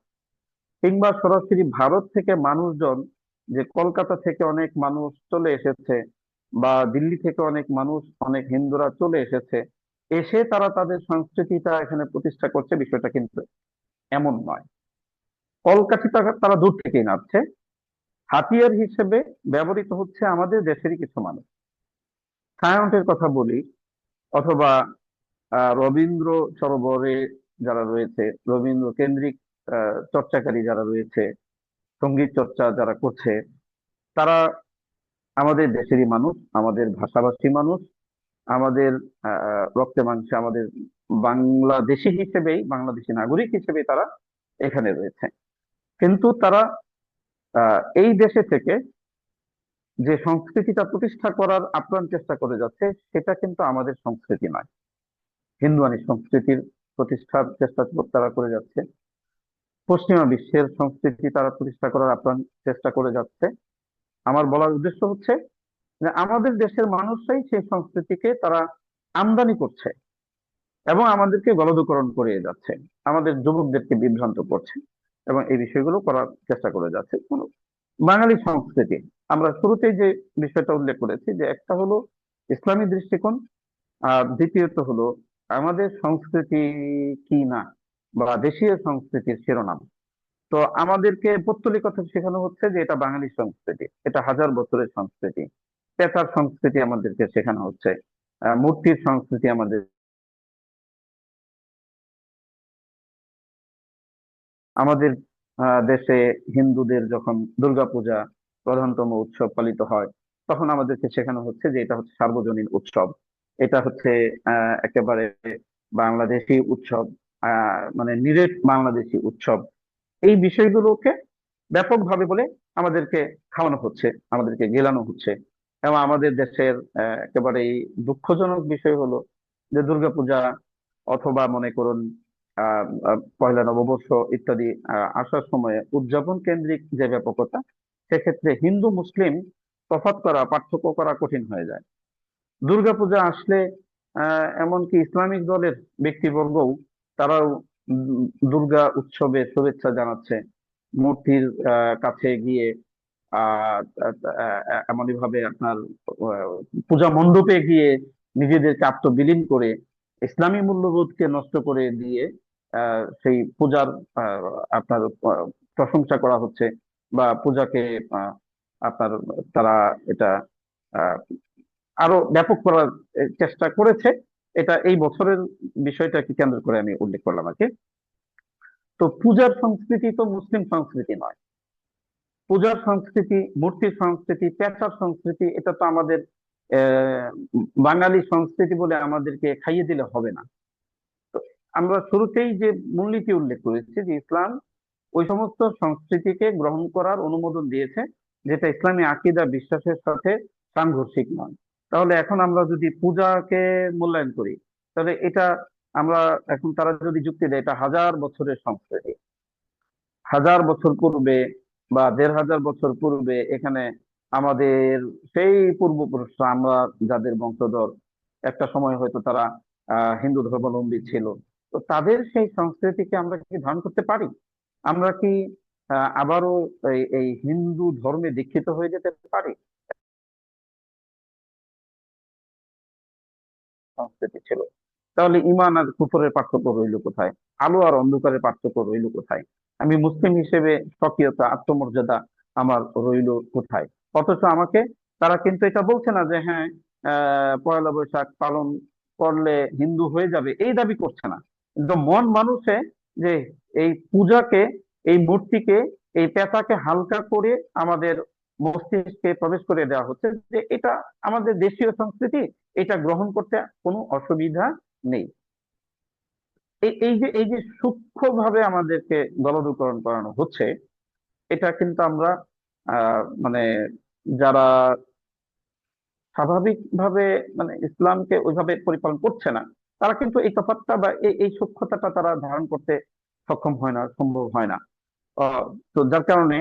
কিংবা সরাসরি ভারত থেকে মানুষজন, যে কলকাতা থেকে অনেক মানুষ চলে এসেছে বা দিল্লি থেকে অনেক মানুষ, অনেক হিন্দুরা চলে এসেছে, এসে তারা তাদের সংস্কৃতিটা এখানে প্রতিষ্ঠা করছে, বিষয়টা কিন্তু এমন নয়। কলকাঠি তারা দূর থেকেই নাড়ছে, হাতিয়ার হিসেবে ব্যবহৃত হচ্ছে আমাদের দেশেরই কিছু মানুষ। ছায়ানটের কথা বলি, অথবা রবীন্দ্র সরোবরে যারা রয়েছে, রবীন্দ্র কেন্দ্রিক চর্চাকারী যারা রয়েছে, সঙ্গীত চর্চা যারা করছে, তারা আমাদের দেশেরই মানুষ, আমাদের ভাষাভাষী মানুষ, আমাদের রক্তে মাংসে আমাদের বাংলাদেশী হিসেবেই, বাংলাদেশী নাগরিক হিসেবেই তারা এখানে রয়েছে। কিন্তু তারা এই দেশে থেকে যে সংস্কৃতিটা প্রতিষ্ঠা করার আপ্রাণ চেষ্টা করে যাচ্ছে, সেটা কিন্তু আমাদের সংস্কৃতি নয়। হিন্দুয়ানি সংস্কৃতির প্রতিষ্ঠার চেষ্টা তারা করে যাচ্ছে, পশ্চিমা বিশ্বের সংস্কৃতি তারা প্রতিষ্ঠা করার আপ্রাণ চেষ্টা করে যাচ্ছে। আমার বলার উদ্দেশ্য হচ্ছে যে আমাদের দেশের মানুষরাই সেই সংস্কৃতিকে তারা আমদানি করছে এবং আমাদেরকে গলদকরণ করে যাচ্ছে, আমাদের যুবকদেরকে বিভ্রান্ত করছে এবং এই বিষয়গুলো করার চেষ্টা করে যাচ্ছে। বাঙালি সংস্কৃতি, আমরা শুরুতেই যে বিষয়টা উল্লেখ করেছি, যে একটা হলো ইসলামী দৃষ্টিকোণ, আর দ্বিতীয়ত হলো আমাদের সংস্কৃতি কি না, বা দেশীয় সংস্কৃতির শিরোনাম। তো আমাদেরকে পৌত্তলিকতা শেখানো হচ্ছে যে এটা বাঙালি সংস্কৃতি, এটা হাজার বছরের সংস্কৃতি। পেশার সংস্কৃতি আমাদেরকে শেখানো হচ্ছে, মূর্তির সংস্কৃতি আমাদের। আমাদের দেশে হিন্দুদের যখন দুর্গাপূজা প্রধানতম উৎসব পালিত হয়, তখন আমাদেরকে শেখানো হচ্ছে যে এটা হচ্ছে সার্বজনীন উৎসব, এটা হচ্ছে একেবারে বাংলাদেশি উৎসব, মানে নিরেট বাংলাদেশি উৎসব। এই বিষয়গুলোকে ব্যাপকভাবে বলে আমাদেরকে খাওয়ানো হচ্ছে, আমাদেরকে গেলানো হচ্ছে। এবং আমাদের দেশের একেবারেই দুঃখজনক বিষয় হলো যে দুর্গাপূজা, অথবা মনে করুন পয়লা নববর্ষ ইত্যাদি আসার সময়ে উদযাপন কেন্দ্রিক যে ব্যাপকতা, সেক্ষেত্রে হিন্দু মুসলিম তফাৎ করা, পার্থক্য করা কঠিন হয়ে যায়। দুর্গাপূজা আসলে এমনকি ইসলামিক দলের ব্যক্তিবর্গও তারাও দুর্গা উৎসবে শুভেচ্ছা জানাচ্ছে, মূর্তির কাছে গিয়ে আহ এমনই ভাবে আপনার পূজা মণ্ডপে গিয়ে নিজেদেরকে আত্মবিলীন করে ইসলামী মূল্যবোধকে নষ্ট করে দিয়ে সেই পূজার আপনার প্রশংসা করা হচ্ছে, বা পূজাকে আপনার তারা এটা আহ, আরো ব্যাপক করার চেষ্টা করেছে। এটা এই বছরের বিষয়টাকে কেন্দ্র করে আমি উল্লেখ করলাম আর কি। তো পূজার সংস্কৃতি তো মুসলিম সংস্কৃতি নয়। পূজার সংস্কৃতি, মূর্তির সংস্কৃতি, পেশার সংস্কৃতি, এটা তো আমাদের আহ বাঙালি সংস্কৃতি বলে আমাদেরকে খাইয়ে দিলে হবে না। তো আমরা শুরুতেই যে মূলনীতি উল্লেখ করেছি যে ইসলাম ওই সমস্ত সংস্কৃতিকে গ্রহণ করার অনুমোদন দিয়েছে যেটা ইসলামী আকীদা বিশ্বাসের সাথে সাংঘর্ষিক নয়। তাহলে এখন আমরা যদি পূজাকে মূল্যায়ন করি, তাহলে এটা আমরা এখন তারা যদি যুক্তি দেয় এটা হাজার বছরের সংস্কৃতি, হাজার বছর পূর্বে বা ১৫০০ বছর পূর্বে এখানে আমাদের সেই পূর্বপুরুষরা, আমরা যাদের বংশধর, একটা সময় হয়তো তারা হিন্দু ধর্মাবলম্বী ছিল, তো তাদের সেই সংস্কৃতিকে আমরা কি ধারণ করতে পারি? আমরা কি আবারও এই হিন্দু ধর্মে দীক্ষিত হয়ে যেতে পারি? সংস্কৃতি ছিল, তাহলে ইমান আর কুফরের পার্থক্য রইল কোথায়? আলো আর অন্ধকারের পার্থক্য রইল কোথায়? আমি মুসলিম হিসেবে স্বকীয়তা, আত্মমর্যাদা আমার রইল কোথায়? অথচ আমাকে তারা কিন্তু এটা বলছে না যে হ্যাঁ, পয়লা বৈশাখ পালন করলে হিন্দু হয়ে যাবে, এই দাবি করছে না। কিন্তু মন মানুষে যে এই পূজাকে, এই মূর্তিকে, এই পেশাকে হালকা করে আমাদের মস্তিষ্কে প্রবেশ করে দেওয়া হচ্ছে যে এটা আমাদের দেশীয় সংস্কৃতি, এটা গ্রহণ করতে কোনো অসুবিধা নেই। এই যে সূক্ষ্মভাবে আমাদেরকে দলদূকরণ করানো হচ্ছে, এটা কিন্তু আমরা মানে যারা স্বাভাবিকভাবে মানে ইসলামকে ওইভাবে পরিপালন করছে না, তারা কিন্তু এই তফাৎটা বা এই সূক্ষ্মতাটা তারা ধারণ করতে সক্ষম হয় না, সম্ভব হয় না। আহ, তো যার কারণে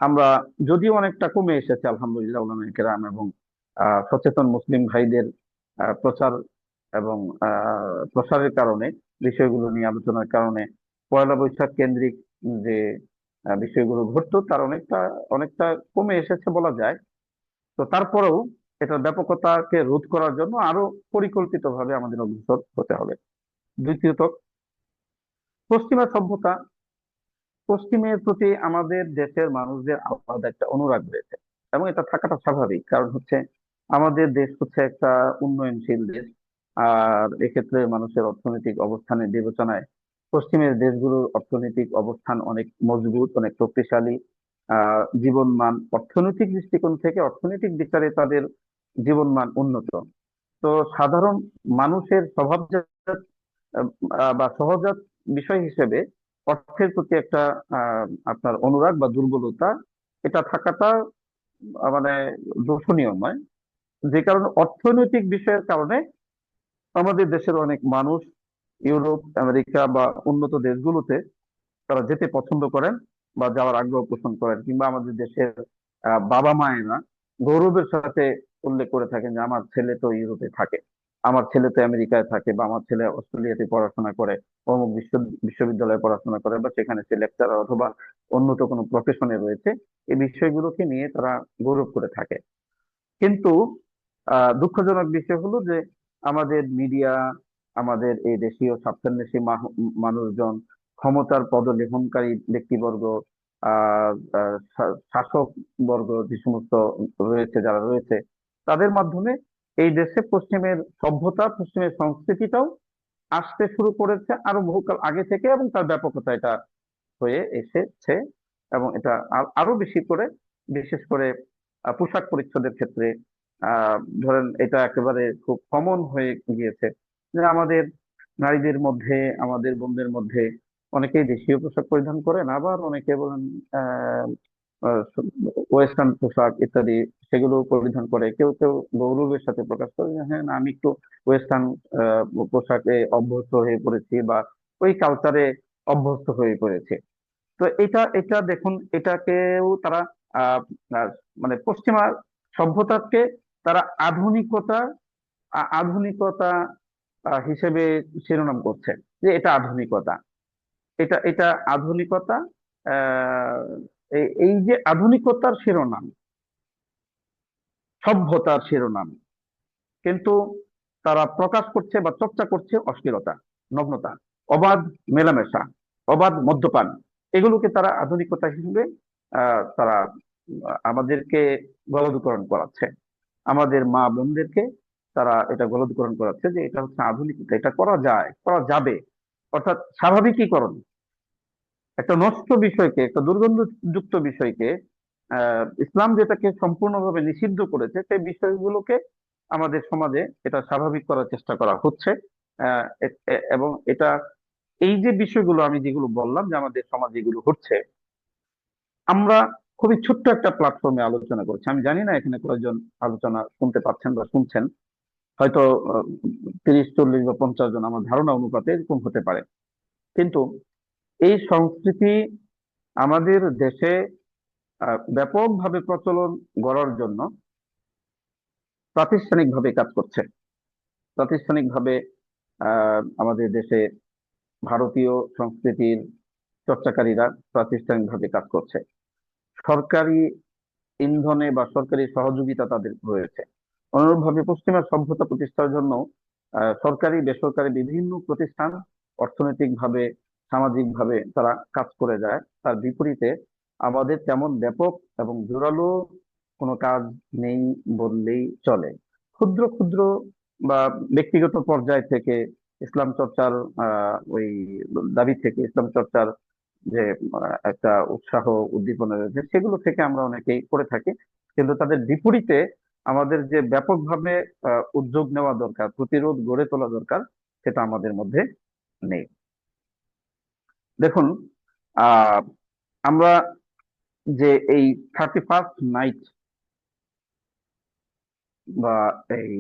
আমরা, যদিও অনেকটা কমে এসেছে আলহামদুলিল্লাহ উলামায়ে কেরাম এবং সচেতন মুসলিম ভাইদের প্রচার এবং প্রসারের কারণে, বিষয়গুলো নিয়ে আলোচনার কারণে পয়লা বৈশাখ কেন্দ্রিক যে বিষয়গুলো ঘটতো তার অনেকটা অনেকটা কমে এসেছে বলা যায়। তো তারপরেও এটার ব্যাপকতাকে রোধ করার জন্য আরো পরিকল্পিতভাবে আমাদের অগ্রসর হতে হবে। দ্বিতীয়ত, পশ্চিমা সভ্যতা পশ্চিমের প্রতি আমাদের দেশের মানুষদের আলাদা একটা অনুরাগ রয়েছে, এবং এটা থাকাটা স্বাভাবিক। কারণ হচ্ছে আমাদের দেশ হচ্ছে একটা উন্নয়নশীল দেশ। আর এক্ষেত্রে মানুষের অর্থনৈতিক অবস্থানের বিবেচনায় পশ্চিমের দেশগুলোর অর্থনৈতিক অবস্থান অনেক মজবুত, অনেক শক্তিশালী। জীবনমান অর্থনৈতিক দৃষ্টিকোণ থেকে, অর্থনৈতিক বিচারে তাদের জীবনমান উন্নত। তো সাধারণ মানুষের স্বভাবজাত বা সহজাত বিষয় হিসেবে অর্থের প্রতি একটা আপনার অনুরাগ বা দুর্বলতা, এটা থাকাটা মানে দর্শনীয় নয়। যে কারণে অর্থনৈতিক বিষয়ের কারণে আমাদের দেশের অনেক মানুষ ইউরোপ, আমেরিকা বা উন্নত দেশগুলোতে তারা যেতে পছন্দ করেন বা যাওয়ার আগ্রহ পোষণ করেন। কিংবা আমাদের দেশের বাবা মায়েরা গৌরবের সাথে উল্লেখ করে থাকেন যে আমার ছেলে তো ইউরোপে থাকে, আমার ছেলে তো আমেরিকায় থাকে, বা আমার ছেলে অস্ট্রেলিয়াতে পড়াশোনা করে, অমুক বিশ্ববিদ্যালয়ে পড়াশোনা করে, বা সেখানে সে লেকচারার অথবা উন্নত কোনো প্রফেশনে রয়েছে। এই বিষয়গুলোকে নিয়ে তারা গৌরব করে থাকে। কিন্তু দুঃখজনক বিষয় হলো যে আমাদের মিডিয়া, আমাদের এই দেশীয় স্বার্থান্বেষী মানুষজন, ক্ষমতার পদলেহনকারী ব্যক্তিবর্গ, শাসক বর্গ যে সমস্ত রয়েছে, যারা রয়েছে, তাদের মাধ্যমে এই দেশে পশ্চিমের সভ্যতা, পশ্চিমের সংস্কৃতিটাও আসতে শুরু করেছে আরো বহুকাল আগে থেকে, এবং তার ব্যাপকতা এটা হয়ে এসেছে। এবং এটা আরো বেশি করে, বিশেষ করে পোশাক পরিচ্ছদের ক্ষেত্রে ধরেন এটা একেবারে খুব কমন হয়ে গিয়েছে যে আমাদের নারীদের মধ্যে, আমাদের বোনদের মধ্যে অনেকেই দেশীয় পোশাক পরিধান করেন, আবার অনেকে বলেন আহ ওয়েস্টার্ন পোশাক ইত্যাদি, সেগুলো পরিধান করে। কেউ কেউ গৌরবের সাথে প্রকাশ করে যে হ্যাঁ, না, আমি একটু ওয়েস্টার্ন পোশাকে অভ্যস্ত হয়ে পড়েছি, বা ওই কালচারে অভ্যস্ত হয়ে পড়েছে। তো এটা এটা দেখুন, এটাকেও তারা আহ আহ, মানে পশ্চিমা সভ্যতাকে তারা আধুনিকতা আধুনিকতা হিসেবে শিরোনাম করছে, যে এটা আধুনিকতা, এটা এটা আধুনিকতা। আহ এই যে আধুনিকতার শিরোনাম, সভ্যতার শিরোনাম, কিন্তু তারা প্রকাশ করছে বা চর্চা করছে অশ্লীলতা, নগ্নতা, অবাধ মেলামেশা, অবাধ মদ্যপান। এগুলোকে তারা আধুনিকতা হিসেবে তারা আমাদেরকে গলদকরণ করাচ্ছে, আমাদের মা বোনদেরকে তারা এটা গলদকরণ করাচ্ছে যে এটা হচ্ছে আধুনিকতা, এটা করা যায়, করা যাবে। অর্থাৎ স্বাভাবিকীকরণ, একটা নষ্ট বিষয়কে, একটা দুর্গন্ধযুক্ত বিষয়কে ইসলাম যেটাকে সম্পূর্ণভাবে নিষিদ্ধ করেছে, সেই বিষয়গুলোকে আমাদের সমাজে এটা স্বাভাবিক করার চেষ্টা করা হচ্ছে। এবং এটা, এই যে বিষয়গুলো আমি যেগুলো বললাম যে আমাদের সমাজে এগুলো হচ্ছে, আমরা খুবই ছোট্ট একটা প্ল্যাটফর্মে আলোচনা করছি। আমি জানি না এখানে কয়েকজন আলোচনা শুনতে পাচ্ছেন বা শুনছেন, হয়তো 30, 40 বা 50 জন, আমার ধারণা অনুপাতে এরকম হতে পারে। কিন্তু এই সংস্কৃতি আমাদের দেশে ব্যাপকভাবে প্রচলন গড়ার জন্য প্রাতিষ্ঠানিকভাবে কাজ করছে। প্রাতিষ্ঠানিকভাবে আমাদের দেশে ভারতীয় সংস্কৃতির চর্চাকারীরা প্রাতিষ্ঠানিকভাবে কাজ করছে। সরকারি ইন্ধনে বা সরকারি সহযোগিতা তাদের রয়েছে। অনুরূপভাবে পশ্চিমা সভ্যতা প্রতিষ্ঠার জন্য সরকারি বেসরকারি বিভিন্ন প্রতিষ্ঠান অর্থনৈতিকভাবে, সামাজিকভাবে তারা কাজ করে যায়। তার বিপরীতে আমাদের তেমন ব্যাপক এবং জোরালো কোনো কাজ নেই বললেই চলে। ক্ষুদ্র ক্ষুদ্র বা ব্যক্তিগত পর্যায় থেকে ইসলাম চর্চার ওই দাবি থেকে, ইসলাম চর্চার যে একটা উৎসাহ উদ্দীপনা রয়েছে, সেগুলো থেকে আমরা অনেকেই করে থাকি। কিন্তু তাদের বিপরীতে আমাদের যে ব্যাপকভাবে উদ্যোগ নেওয়া দরকার, প্রতিরোধ গড়ে তোলা দরকার, সেটা আমাদের মধ্যে নেই। দেখুন, আহ আমরা যে এই 31st নাইট বা এই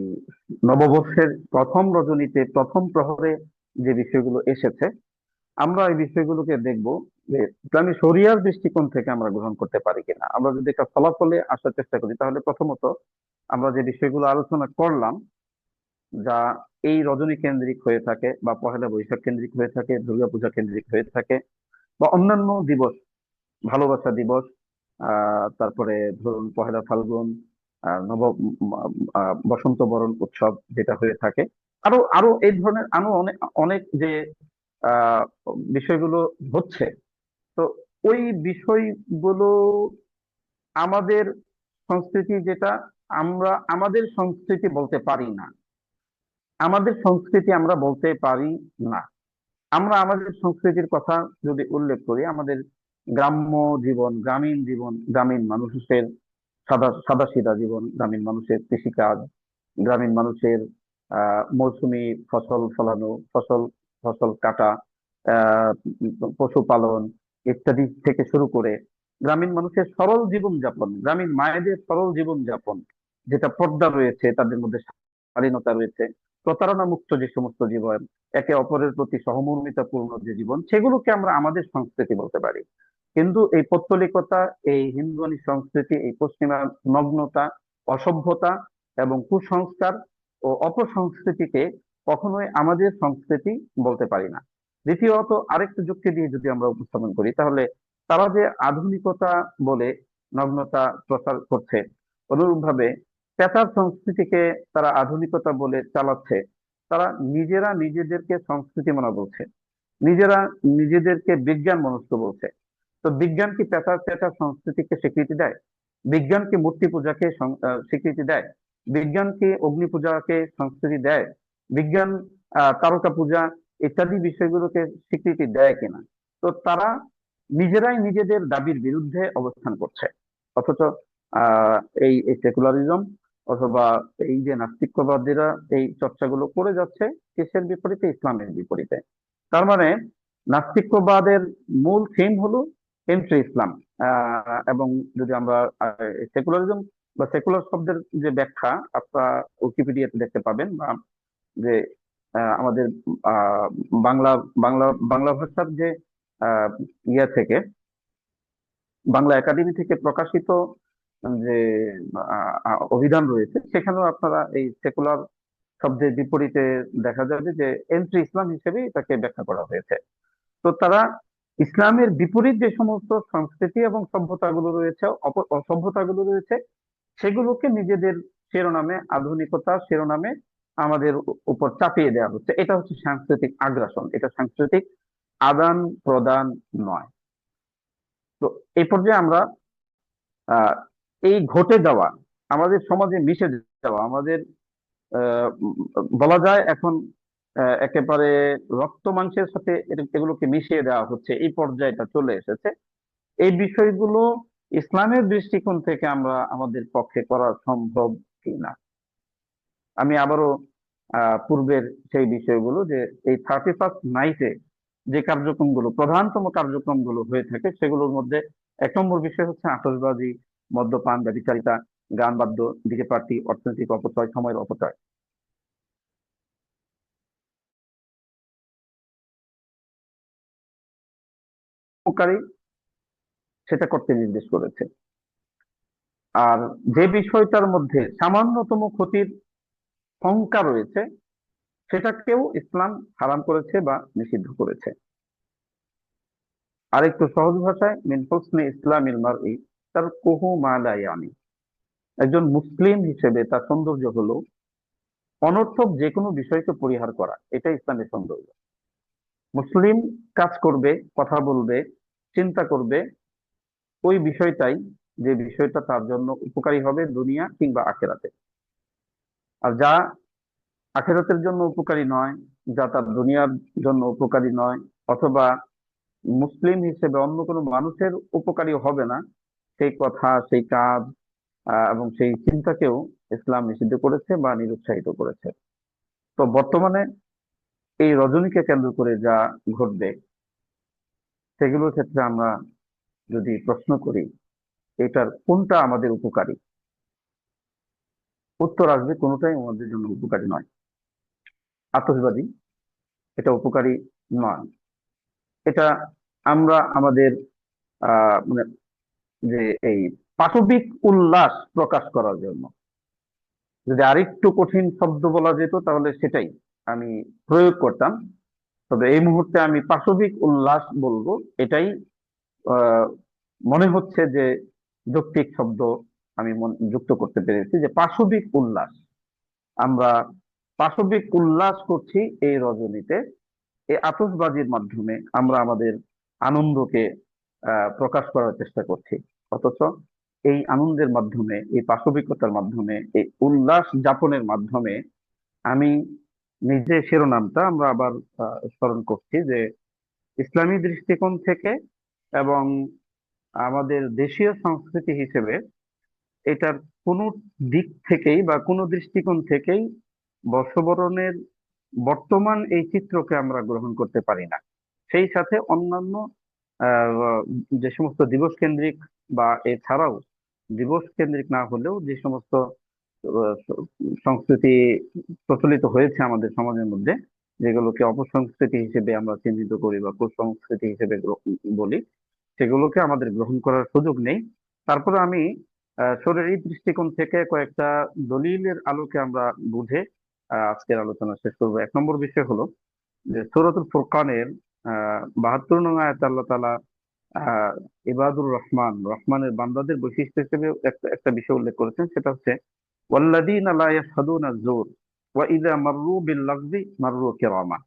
নববর্ষের প্রথম রজনীতে, প্রথম প্রহরে যে বিষয়গুলো এসেছে, আমরা এই বিষয়গুলোকে দেখব যে ইসলামী শরিয়ার দৃষ্টিকোণ থেকে আমরা গ্রহণ করতে পারি কিনা। আমরা যদি একটা ফলাফলে আসার চেষ্টা করি, তাহলে প্রথমত আমরা যে বিষয়গুলো আলোচনা করলাম, যা এই রজনী কেন্দ্রিক হয়ে থাকে, বা পহেলা বৈশাখ কেন্দ্রিক হয়ে থাকে, দুর্গাপূজা কেন্দ্রিক হয়ে থাকে, বা অন্যান্য দিবস, ভালোবাসা দিবস, তারপরে ধরুন পহেলা ফাল্গুন, নব বসন্ত বরণ উৎসব যেটা হয়ে থাকে, আরো আরো এই ধরনের আরো অনেক অনেক যে আহ বিষয়গুলো হচ্ছে। তো ওই বিষয়গুলো আমাদের সংস্কৃতি, যেটা আমরা আমাদের সংস্কৃতি বলতে পারি না, আমাদের সংস্কৃতি আমরা বলতে পারি না। আমরা আমাদের সংস্কৃতির কথা যদি উল্লেখ করি, আমাদের গ্রাম্য জীবন, গ্রামীণ জীবন, গ্রামীণ মানুষের সাদা সাদা সিধা জীবন, গ্রামীণ মানুষের কৃষিকাজ, গ্রামীণ মানুষের মৌসুমী ফসল ফলানো, ফসল ফসল কাটা, আহ পশুপালন ইত্যাদি থেকে শুরু করে গ্রামীণ মানুষের সরল জীবন যাপন, গ্রামীণ মায়েদের সরল জীবন যাপন, যেটা পর্দা রয়েছে তাদের মধ্যে, স্বাধীনতা রয়েছে, প্রতারণা মুক্ত যে সমস্ত জীবন, একে অপরের প্রতি সহমর্মিতাপূর্ণ যে জীবন, সেগুলোকে আমরা আমাদের সংস্কৃতি বলতে পারি। কিন্তু এই পৌত্তলিকতা, এই হিন্দুয়ানি সংস্কৃতি, এই পশ্চিমা নগ্নতা, অসভ্যতা এবং কুসংস্কার ও অপসংস্কৃতিকে কখনোই আমাদের সংস্কৃতি বলতে পারি না। দ্বিতীয়ত, আরেকটা যুক্তি দিয়ে যদি আমরা উপস্থাপন করি, তাহলে তারা যে আধুনিকতা বলে নগ্নতা প্রচার করছে, অনুরূপভাবে পেশার সংস্কৃতিকে তারা আধুনিকতা বলে চালাচ্ছে। তারা নিজেরা নিজেদেরকে সংস্কৃতি মনা বলছে, নিজেরা নিজেদেরকে বিজ্ঞান মনস্ক বলছে। তো বিজ্ঞান কি পেশার পেশার সংস্কৃতিকে স্বীকৃতি দেয়? বিজ্ঞান কি মূর্তি পূজাকে স্বীকৃতি দেয়? বিজ্ঞান কি অগ্নি পূজাকে সংস্কৃতি দেয়? বিজ্ঞান তারকা পূজা ইত্যাদি বিষয়গুলোকে স্বীকৃতি দেয় কিনা? তো তারা নিজেরাই নিজেদের দাবির বিরুদ্ধে অবস্থান করছে। অথচ আহ এই সেকুলারিজম অথবা এই যে নাস্তিক্যবাদীরা এই চর্চাগুলো করে যাচ্ছে কিসের বিপরীতে? ইসলামের বিপরীতে। তার মানে নাস্তিক্যবাদের মূল থিম হলো এন্ট্রি ইসলাম। এবং যদি আমরা সেকুলারিজম বা সেকুলার শব্দের যে ব্যাখ্যা আপনারা উইকিপিডিয়াতে দেখতে পাবেন, বা যে আমাদের আহ, বাংলা বাংলা বাংলা ভাষার যে আহ, ইয়ে থেকে, বাংলা একাডেমি থেকে প্রকাশিত যে অভিধান রয়েছে, সেখানেও আপনারা এই সেকুলার শব্দের বিপরীতে দেখা যাবে যে এন্ট্রি ইসলাম হিসেবে এটাকে ব্যাখ্যা করা হয়েছে। তো তারা ইসলামের বিপরীত যে সমস্ত সংস্কৃতি এবং সভ্যতাগুলো রয়েছে, অসভ্যতাগুলো রয়েছে, সেগুলোকে নিজেদের শিরোনামে, আধুনিকতার শিরোনামে আমাদের উপর চাপিয়ে দেওয়া হচ্ছে। এটা হচ্ছে সাংস্কৃতিক আগ্রাসন, এটা সাংস্কৃতিক আদান প্রদান নয়। তো এই পর্যায়ে আমরা আহ এই ঘটে যাওয়া, আমাদের সমাজে মিশে যাওয়া, আমাদের বলা যায় এখন একেবারে রক্ত মাংসের সাথে এগুলোকে মিশিয়ে দেওয়া হচ্ছে, এই পর্যায়টা চলে এসেছে। এই বিষয়গুলো ইসলামের দৃষ্টিকোণ থেকে আমরা আমাদের পক্ষে করা সম্ভব কিনা, আমি আবারও পূর্বের সেই বিষয়গুলো, যে এই 31st নাইটে যে কার্যক্রমগুলো, প্রধানতম কার্যক্রমগুলো হয়ে থাকে, সেগুলোর মধ্যে 1 নম্বর বিষয় হচ্ছে আতশবাজি, মদ্যপান, ব্যভিচারিতা, গান বাদ্য, ডিজে পার্টি, অর্থনৈতিক অপচয়, সময়ের অপচয়। উপকারী সেটা করতে নির্দেশ করেছে। আর যে বিষয়টার মধ্যে সামান্যতম ক্ষতির শঙ্কা রয়েছে, সেটাকেও ইসলাম হারাম করেছে বা নিষিদ্ধ করেছে। আর একটু সহজ ভাষায়, মিন হুসনি ইসলামিল মারই তারকুহু মা লা ইয়ানি, একজন মুসলিম হিসেবে তার সৌন্দর্য হলো অনর্থক যে কোনো বিষয়কে পরিহার করা। এটা ইসলামের সৌন্দর্য। মুসলিম কাজ করবে, কথা বলবে, চিন্তা করবে ওই বিষয়টাই, যে বিষয়টা তার জন্য উপকারী হবে দুনিয়া কিংবা আখেরাতে। আর যা আখেরাতের জন্য উপকারী নয়, যা তার দুনিয়ার জন্য উপকারী নয়, অথবা মুসলিম হিসেবে অন্য কোনো মানুষের উপকারী হবে না, সেই কথা, সেই কাজ এবং সেই চিন্তাকেও ইসলাম নিষিদ্ধ করেছে বা নিরুৎসাহিত করেছে। তো বর্তমানে এই রজনীকে কেন্দ্র করে যা ঘটবে, সেগুলোর ক্ষেত্রে আমরা যদি প্রশ্ন করি এটার কোনটা আমাদের উপকারী, উত্তর আসবে কোনোটাই আমাদের জন্য উপকারী নয়। আতশবাজি, এটা উপকারী নয়। এটা আমরা আমাদের মানে যে এই পাশবিক উল্লাস প্রকাশ করার জন্য, যদি আরেকটু কঠিন শব্দ বলা যেত তাহলে সেটাই আমি প্রয়োগ করতাম। তবে এই মুহূর্তে আমি পাশবিক উল্লাস বলবো, এটাই আহ, মনে হচ্ছে যে যৌক্তিক শব্দ আমি যুক্ত করতে পেরেছি, যে পাশবিক উল্লাস। আমরা পাশবিক উল্লাস করছি এই রজনীতে, এই আতশবাজির মাধ্যমে আমরা আমাদের আনন্দকে প্রকাশ করার চেষ্টা করছি, অথচ এই আনন্দের মাধ্যমে, এই পাশবিকতার মাধ্যমে, এই উল্লাস যাপনের মাধ্যমে আমি নিজে শিরোনামটা আমরা আবার স্মরণ করছি যে ইসলামী দৃষ্টিকোণ থেকে এবং আমাদের দেশীয় সংস্কৃতি হিসেবে এটার কোনো দিক থেকেই বা কোনো দৃষ্টিকোণ থেকেই বর্ষবরণের বর্তমান এই চিত্রকে আমরা গ্রহণ করতে পারি না। সেই সাথে অন্যান্য যে সমস্ত দিবস কেন্দ্রিক বা এছাড়াও দিবস কেন্দ্রিক না হলেও যে সমস্ত আহ, সংস্কৃতি প্রচলিত হয়েছে আমাদের সমাজের মধ্যে, যেগুলোকে অপসংস্কৃতি হিসেবে আমরা চিহ্নিত করি বা কুসংস্কৃতি হিসেবে বলি, সেগুলোকে আমাদের গ্রহণ করার সুযোগ নেই। তারপরে আমি শরীরী দৃষ্টিকোণ থেকে কয়েকটা দলিলের আলোকে আমরা বুঝে আজকের আলোচনা শেষ করবো। 1 নম্বর বিষয় হলো যে সূরাতুল ফুরকানের 72 নং আয়াতে আল্লাহ তাআলা আহ ইবাদুর রহমান, রহমানের বান্দাদের বৈশিষ্ট্য হিসেবে একটা একটা বিষয় উল্লেখ করেছেন, সেটা হচ্ছে ওয়াল্লাযীনা লা ইয়াশহাদুনা যুর ওয়া ইযা মাররু বিল লাগযি মাররু কিরামা।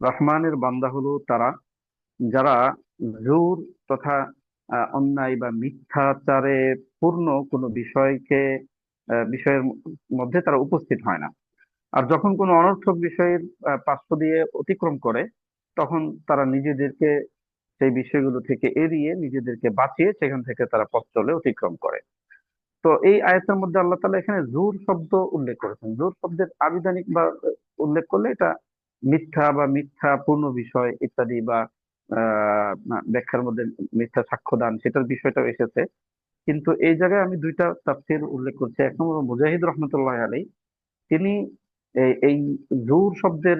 রহমানের বান্দা হলো তারা যারা জোর তথা অন্যায় বা মিথ্যাচারে পূর্ণ কোনো বিষয়ের মধ্যে তারা উপস্থিত হয় না। আর যখন কোনো অনর্থক বিষয়ের পার্শ্ব দিয়ে অতিক্রম করে, তখন তারা নিজেদেরকে সেই বিষয়গুলো থেকে এড়িয়ে নিজেদেরকে বাঁচিয়ে সেখান থেকে তারা পথ চলে অতিক্রম করে। তো এই আয়াতের মধ্যে আল্লাহ তাআলা এখানে জুর শব্দ উল্লেখ করেছেন। জুর শব্দের আবিধানিক বা উল্লেখ করলে এটা মিথ্যা বা মিথ্যা পূর্ণ বিষয় ইত্যাদি বা ব্যাখ্যার মধ্যে মিথ্যা সাক্ষ্যদান, সেটার বিষয়টাও এসেছে। কিন্তু এই জায়গায় আমি দুইটা তাফসীর উল্লেখ করছি। 1 নম্বর মুজাহিদ রহমতুল্লাহ আলাই, তিনি এই জুর শব্দের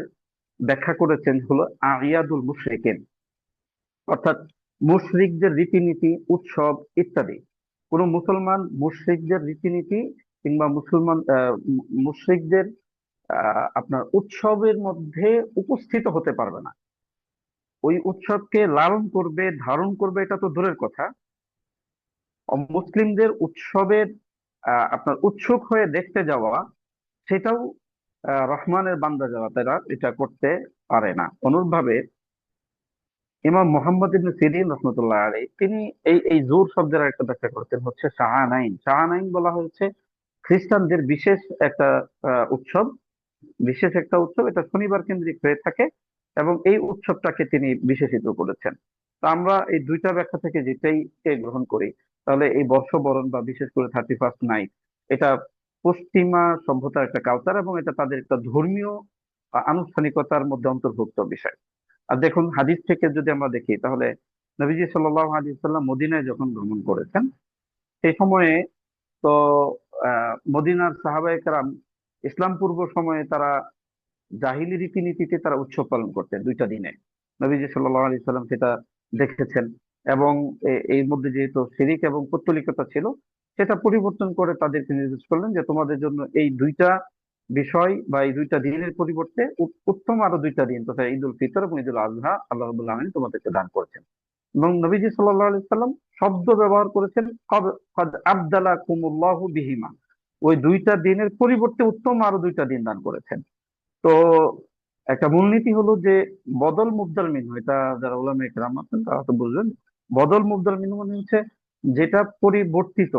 ব্যাখ্যা করেছেন হলো আয়াদুল মুশরিকিন, অর্থাৎ মুশরিকদের রীতিনীতি, উৎসব ইত্যাদি। কোন মুসলমান মুশরিকদের রীতিনীতি কিংবা মুশরিকদের আপনার উৎসবের মধ্যে উপস্থিত হতে পারবে না। ওই উৎসবকে লালন করবে, ধারণ করবে, এটা তো দূরের কথা, মুসলিমদের উৎসবের আপনার উৎসুক হয়ে দেখতে যাওয়া, সেটাও রহমানের বান্দা যাওয়া তারা এটা করতে পারে না। অনুরূপভাবে ইমাম মোহাম্মদ ইবনে সিরিন রহমতুল্লাহ আলাইহি, তিনি এই জোর শব্দের একটা ব্যাখ্যা করতেন হচ্ছে শাআনাইন। শাআনাইন বলা হয়েছে খ্রিস্টানদের বিশেষ একটা উৎসব, বিশেষ একটা উৎসব, এটা শনিবার কেন্দ্রিক হয়ে থাকে এবং এই উৎসবটাকে তিনি বিশেষিত করেছেন। তো আমরা এই দুইটা ব্যাখ্যা থেকে যেটাই গ্রহণ করি, তাহলে এই বর্ষবরণ বা বিশেষ করে 31st নাইট, এটা পশ্চিমা সভ্যতার একটা কালচার এবং এটা তাদের একটা ধর্মীয় আনুষ্ঠানিকতার মধ্যে অন্তর্ভুক্ত বিষয়। আর দেখুন, হাদিস থেকে যদি আমরা দেখি তাহলে নবীজি সাল্লাল্লাহু আলাইহি সাল্লাম মদিনায় যখন ভ্রমণ করেছেন, সেই সময়ে তো মদিনার সাহাবায়ে কেরাম ইসলাম পূর্ব সময়ে তারা জাহিলি রীতিনীতিতে তারা উৎসব পালন করতেন 2টা দিনে। নবীজি সাল্লাল্লাহু আলাইহি সাল্লাম সেটা দেখেছেন এবং এর মধ্যে যেহেতু শিরিক এবং পৌত্তলিকতা ছিল, সেটা পরিবর্তন করে তাদেরকে নির্দেশ করলেন যে তোমাদের জন্য এই দুইটা বিষয় বা এই 2টা দিনের পরিবর্তে উত্তম আরো 2টা দিন, তথা ঈদ উল ফিতর এবং ঈদ উল আজহা আল্লাহ রাব্বুল আলামিন তোমাদেরকে দান করেছেন। এবং নবীজি সাল্লাল্লাহু আলাইহি সাল্লাম শব্দ ব্যবহার করেছেন কদ কদ আবদালাকুমুল্লাহু বিহিমা, ওই 2টা দিনের পরিবর্তে উত্তম আরো 2টা দিন দান করেছেন। তো একটা মূলনীতি হলো যে বদল মুবদাল মিনহু, এটা যারা উলামায়ে কেরাম আছেন তারা তো বুঝবেন। বদল মুবদাল মিনহু মানে হচ্ছে যেটা পরিবর্তিত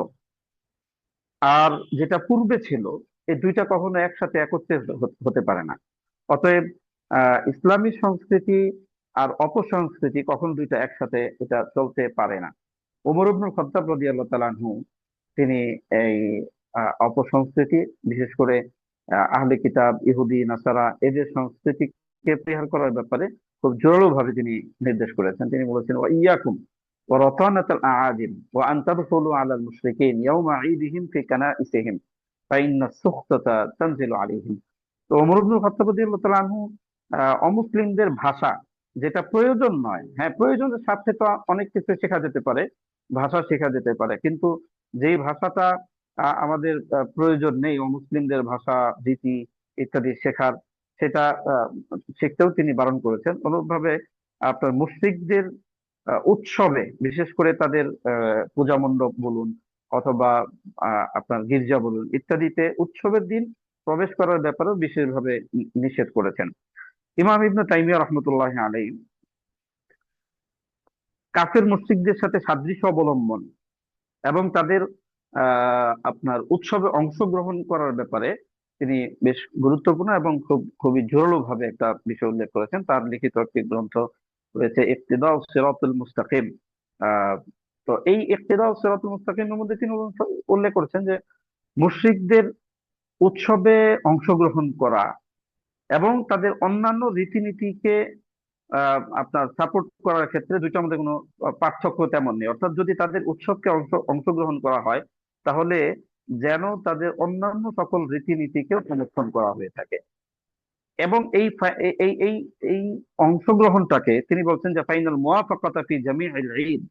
আর যেটা পূর্বে ছিল, এই দুইটা কখনো একসাথে একত্রে হতে পারে না। অতএব ইসলামী সংস্কৃতি আর অপসংস্কৃতি কখনো দুইটা একসাথে এটা চলতে পারে না। ওমর ইবনুল খাত্তাব রাদিয়াল্লাহু তাআলা আনহু, তিনি এই অপসংস্কৃতি, বিশেষ করে আহলে কিতাব, ইহুদি, নাসারা, এদের সংস্কৃতিকে পরিহার করার ব্যাপারে খুব জোরালো ভাবে তিনি নির্দেশ করেছেন। তিনি বলেছেন ওয়া ইয়াকুম ওয়া রাতানাতাল আআজিম ওয়া আন তাদখুলু আলাল মুশরিকিন ইয়াওমা ঈদিহিম ফি কানাইসিহিম ফাইন্না সুখতাতা তানজিলু আলাইহিম। তো ওমর ইবনুল খাত্তাব রাদিয়াল্লাহু তাআলা আনহু অমুসলিমদের ভাষা, যেটা প্রয়োজন নয়, হ্যাঁ প্রয়োজনের স্বার্থে তো অনেক কিছু শেখা যেতে পারে, ভাষা শেখা যেতে পারে, কিন্তু যেই ভাষাটা আমাদের প্রয়োজন নেই অমুসলিমদের ভাষা, রীতি ইত্যাদি শেখার, সেটা শিখতেও তিনি বারণ করেছেন। অনুরূপভাবে আপনার মুশরিকদের উৎসবে, বিশেষ করে তাদের পূজা মণ্ডপ বলুন অথবা আপনার গির্জা বলুন ইত্যাদিতে উৎসবের দিন প্রবেশ করার ব্যাপারেও বিশেষভাবে নিষেধ করেছেন। ইমাম ইবনে তাইমিয়া রহমতুল্লাহ আলাইহি, কাফের মুশরিকদের সাথে সাদৃশ্য অবলম্বন এবং তাদের আপনার উৎসবে অংশগ্রহণ করার ব্যাপারে তিনি বেশ গুরুত্বপূর্ণ এবং খুবই জোরালো ভাবে একটা বিষয় উল্লেখ করেছেন। তার লিখিত একটি গ্রন্থ রয়েছে ইকতিদাউ সিরাতুল মুস্তাকিম। আহ তো এই ইকতিদাউ সিরাতুল মুস্তাকিমের মধ্যে তিনি উল্লেখ করেছেন যে মুশরিকদের উৎসবে অংশগ্রহণ করা এবং তাদের অন্যান্য রীতিনীতিকে আপনার সাপোর্ট করার ক্ষেত্রে দুইটার মধ্যে কোনো পার্থক্য তেমন নেই। অর্থাৎ যদি তাদের উৎসবকে অংশগ্রহণ করা হয়, তাহলে যেন তাদের অন্যান্য সকল রীতিনীতিকেও সমর্থন করা হয়ে থাকে। এবং এই অংশগ্রহণটাকে তিনি বলছেন যে ফাইনাল মুওয়াফাকাতা ফি জামিউল ঈদ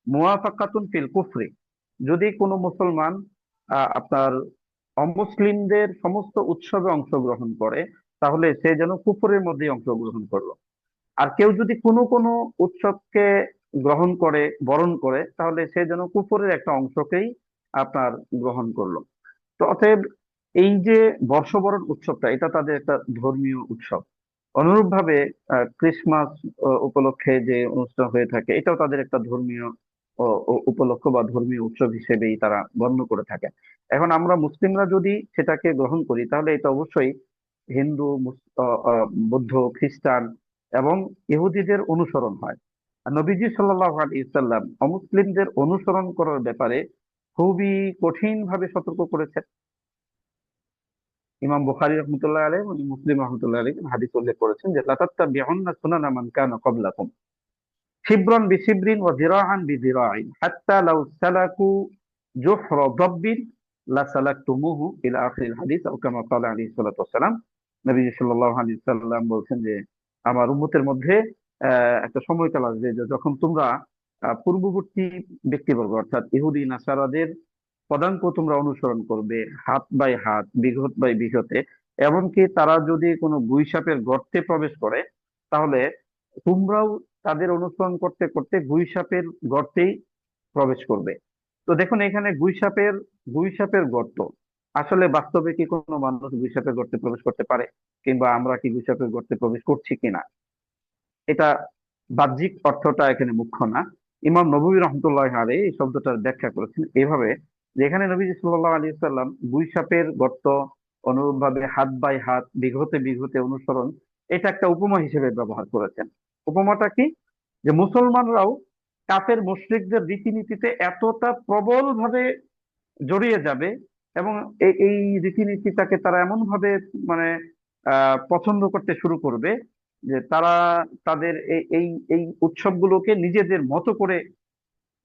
মুওয়াফাকাতুন ফিল কুফরি। যদি কোনো মুসলমান আপনার অমুসলিমদের সমস্ত উৎসবে অংশগ্রহণ করে, তাহলে সে যেন কুফরের মধ্যে অংশগ্রহণ করলো। আর কেউ যদি কোনো কোনো উৎসবকে গ্রহণ করে, বরণ করে, তাহলে সে যেন কুফরের একটা অংশকেই আপনার গ্রহণ করলো। তো অতএব এই যে বর্ষবরণ উৎসবটা, এটা তাদের একটা ধর্মীয় উৎসব। অনুরূপভাবে ক্রিসমাস উপলক্ষে যে অনুষ্ঠান হয়ে থাকে, এটাও তাদের একটা ধর্মীয় উপলক্ষ বা ধর্মীয় উৎসব হিসেবেই তারা গণ্য করে থাকে। এখন আমরা মুসলিমরা যদি সেটাকে গ্রহণ করি, তাহলে এটা অবশ্যই হিন্দু, বৌদ্ধ, খ্রিস্টান এবং ইহুদিদের অনুসরণ হয়। আর নবীজি সাল্লাল্লাহু আলাইহি সাল্লাম অমুসলিমদের অনুসরণ করার ব্যাপারে খুবই কঠিন ভাবে সতর্ক করেছেন। ইমাম বুখারী রহমতুল্লাহ আলাইহি এবং মুসলিম রহমতুল্লাহ আলাইহি হাদিস উল্লেখ করেছেন যে লাতাত্তাবিউন্না সুনানা মান কানা ক্বাবলাকুম শিবরান বিশিবরিন ওয়া যিরাআন বিযিরাইন হাত্তা লাউ সালাকু জুহরা দাব্বিন লাসালাকতুমুহু ইলা আখিরিল হাদিস আও কামা ক্বালা আলাইহিস সালাতু ওয়াস সালাম। নবী সাল্লাল্লাহু আলাইহি সাল্লাম বলছেন যে আমার উম্মতের মধ্যে একটা সময়কাল আসবে যে যখন তোমরা পূর্ববর্তী ব্যক্তিবর্গ অর্থাৎ ইহুদি নাসারাদের পদাঙ্ক তোমরা অনুসরণ করবে, হাত বাই হাত, বিঘত বাই বিঘতে। এমনকি তারা যদি কোনো গুইসাপের গর্তে প্রবেশ করে, তাহলে তোমরাও তাদের অনুসরণ করতে করতে গুইসাপের গর্তেই প্রবেশ করবে। তো দেখুন এখানে গুইসাপের গর্ত, আসলে বাস্তবে কি কোনো মানুষ গুইসাপের গর্তে প্রবেশ করতে পারে, কিংবা আমরা কি গুইসাপের গর্তে প্রবেশ করছি কিনা, এটা বাহ্যিক অর্থটা এখানে মুখ্য না। ইমাম নববী রহমতুল্লাহ আলাইহি এই শব্দটার ব্যাখ্যা করেছেন এইভাবে, যেখানে নবীজি সাল্লাল্লাহু আলাইহি সাল্লাম গুইসাপের গর্ত, অনুরূপভাবে হাত বাই হাত, বিঘতে বিঘতে অনুসরণ, এটা একটা উপমা হিসেবে ব্যবহার করেছেন। উপমাটা কি? যে মুসলমানরাও কাফের মুশরিকদের রীতিনীতিতে এতটা প্রবল ভাবে জড়িয়ে যাবে এবং এই রীতিনীতিটাকে তারা এমন ভাবে মানে পছন্দ করতে শুরু করবে যে তারা তাদের এই এই এই উৎসবগুলোকে নিজেদের মতো করে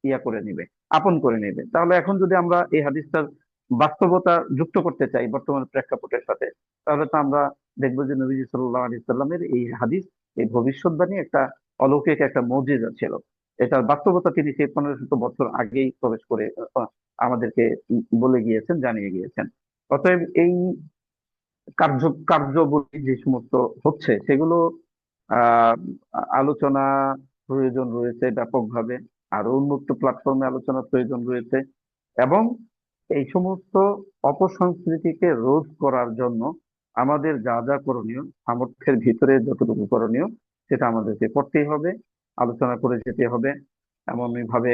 ইয়া করে নেবে, আপন করে নেবে। তাহলে এখন যদি আমরা এই হাদিসটার বাস্তবতা যুক্ত করতে চাই বর্তমান প্রেক্ষাপটের সাথে, তাহলে তো আমরা দেখবো যে নবীজি সাল্লাল্লাহু আলাইহি সাল্লামের এই হাদিস, এই ভবিষ্যৎবাণী একটা অলৌকিক একটা মুজিজা ছিল। এটার বাস্তবতা তিনি সেই 1500 বছর আগেই প্রবেশ করে আমাদেরকে বলে গিয়েছেন, জানিয়ে গিয়েছেন। অতএব এই কার্যবলী যে সমস্ত হচ্ছে, সেগুলো আহ আলোচনা প্রয়োজন রয়েছে ব্যাপকভাবে, আরো উন্মুক্ত প্ল্যাটফর্মে আলোচনার প্রয়োজন রয়েছে। এবং এই সমস্ত অপসংস্কৃতিকে রোধ করার জন্য আমাদের যা যা করণীয়, সামর্থ্যের ভিতরে যতটুকু করণীয়, সেটা আমাদেরকে করতেই হবে, আলোচনা করে যেতে হবে। এমনই ভাবে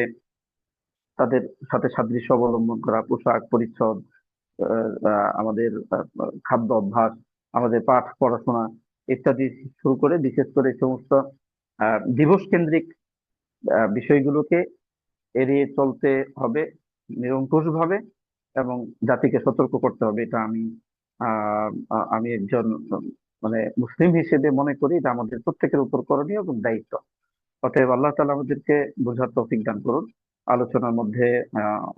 তাদের সাথে সাদৃশ্য অবলম্বন করা, পোশাক পরিচ্ছদ, আমাদের খাদ্য অভ্যাস, আমাদের পাঠ পড়াশোনা ইত্যাদি শুরু করে, বিশেষ করে এই সমস্ত দিবস কেন্দ্রিক বিষয়গুলোকে এড়িয়ে চলতে হবে নিরঙ্কুশ ভাবে, এবং জাতিকে সতর্ক করতে হবে। এটা আমি একজন মানে মুসলিম হিসেবে মনে করি এটা আমাদের প্রত্যেকের উপর করণীয় এবং দায়িত্ব। অতএব আল্লাহ তাআলা আমাদেরকে বোঝার তৌফিক দান করুন। আলোচনার মধ্যে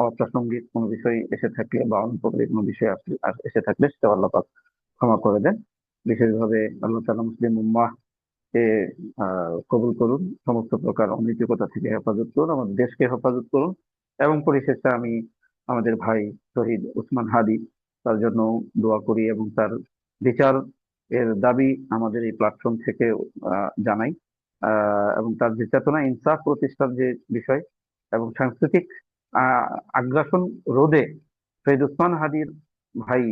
অপ্রাসঙ্গিক কোনো বিষয় এসে থাকলে বা অনুপযোগী কোনো বিষয় এসে থাকলে সেটা আল্লাহ পাক ক্ষমা করে দেন। বিশেষভাবে আল্লাহ তাআলা মুসলিম উম্মাহ কে কবুল করুন, সমস্ত প্রকার অনৈতিকতা থেকে হেফাজত করুন, আমাদের দেশকে হেফাজত করুন। এবং পরিশেষে আমি আমাদের ভাই শহীদ উসমান হাদি, তার জন্য দোয়া করি এবং তার বিচার এর দাবি আমাদের এই প্ল্যাটফর্ম থেকে জানাই। এবং তার যে চেতনা, ইনসাফ প্রতিষ্ঠার যে বিষয় এবং সাংস্কৃতিক আহ আগ্রাসন রোধে শহীদ উসমান হাদির ভাই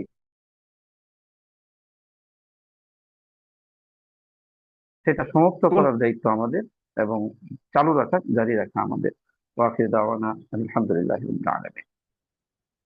সেটা সমাপ্ত করার দায়িত্ব আমাদের। এবং চালু রাখা, জারি রাখা আমাদের। ওয়া আখির দাওয়ানা আলহামদুলিল্লাহি রাব্বিল আলামিন।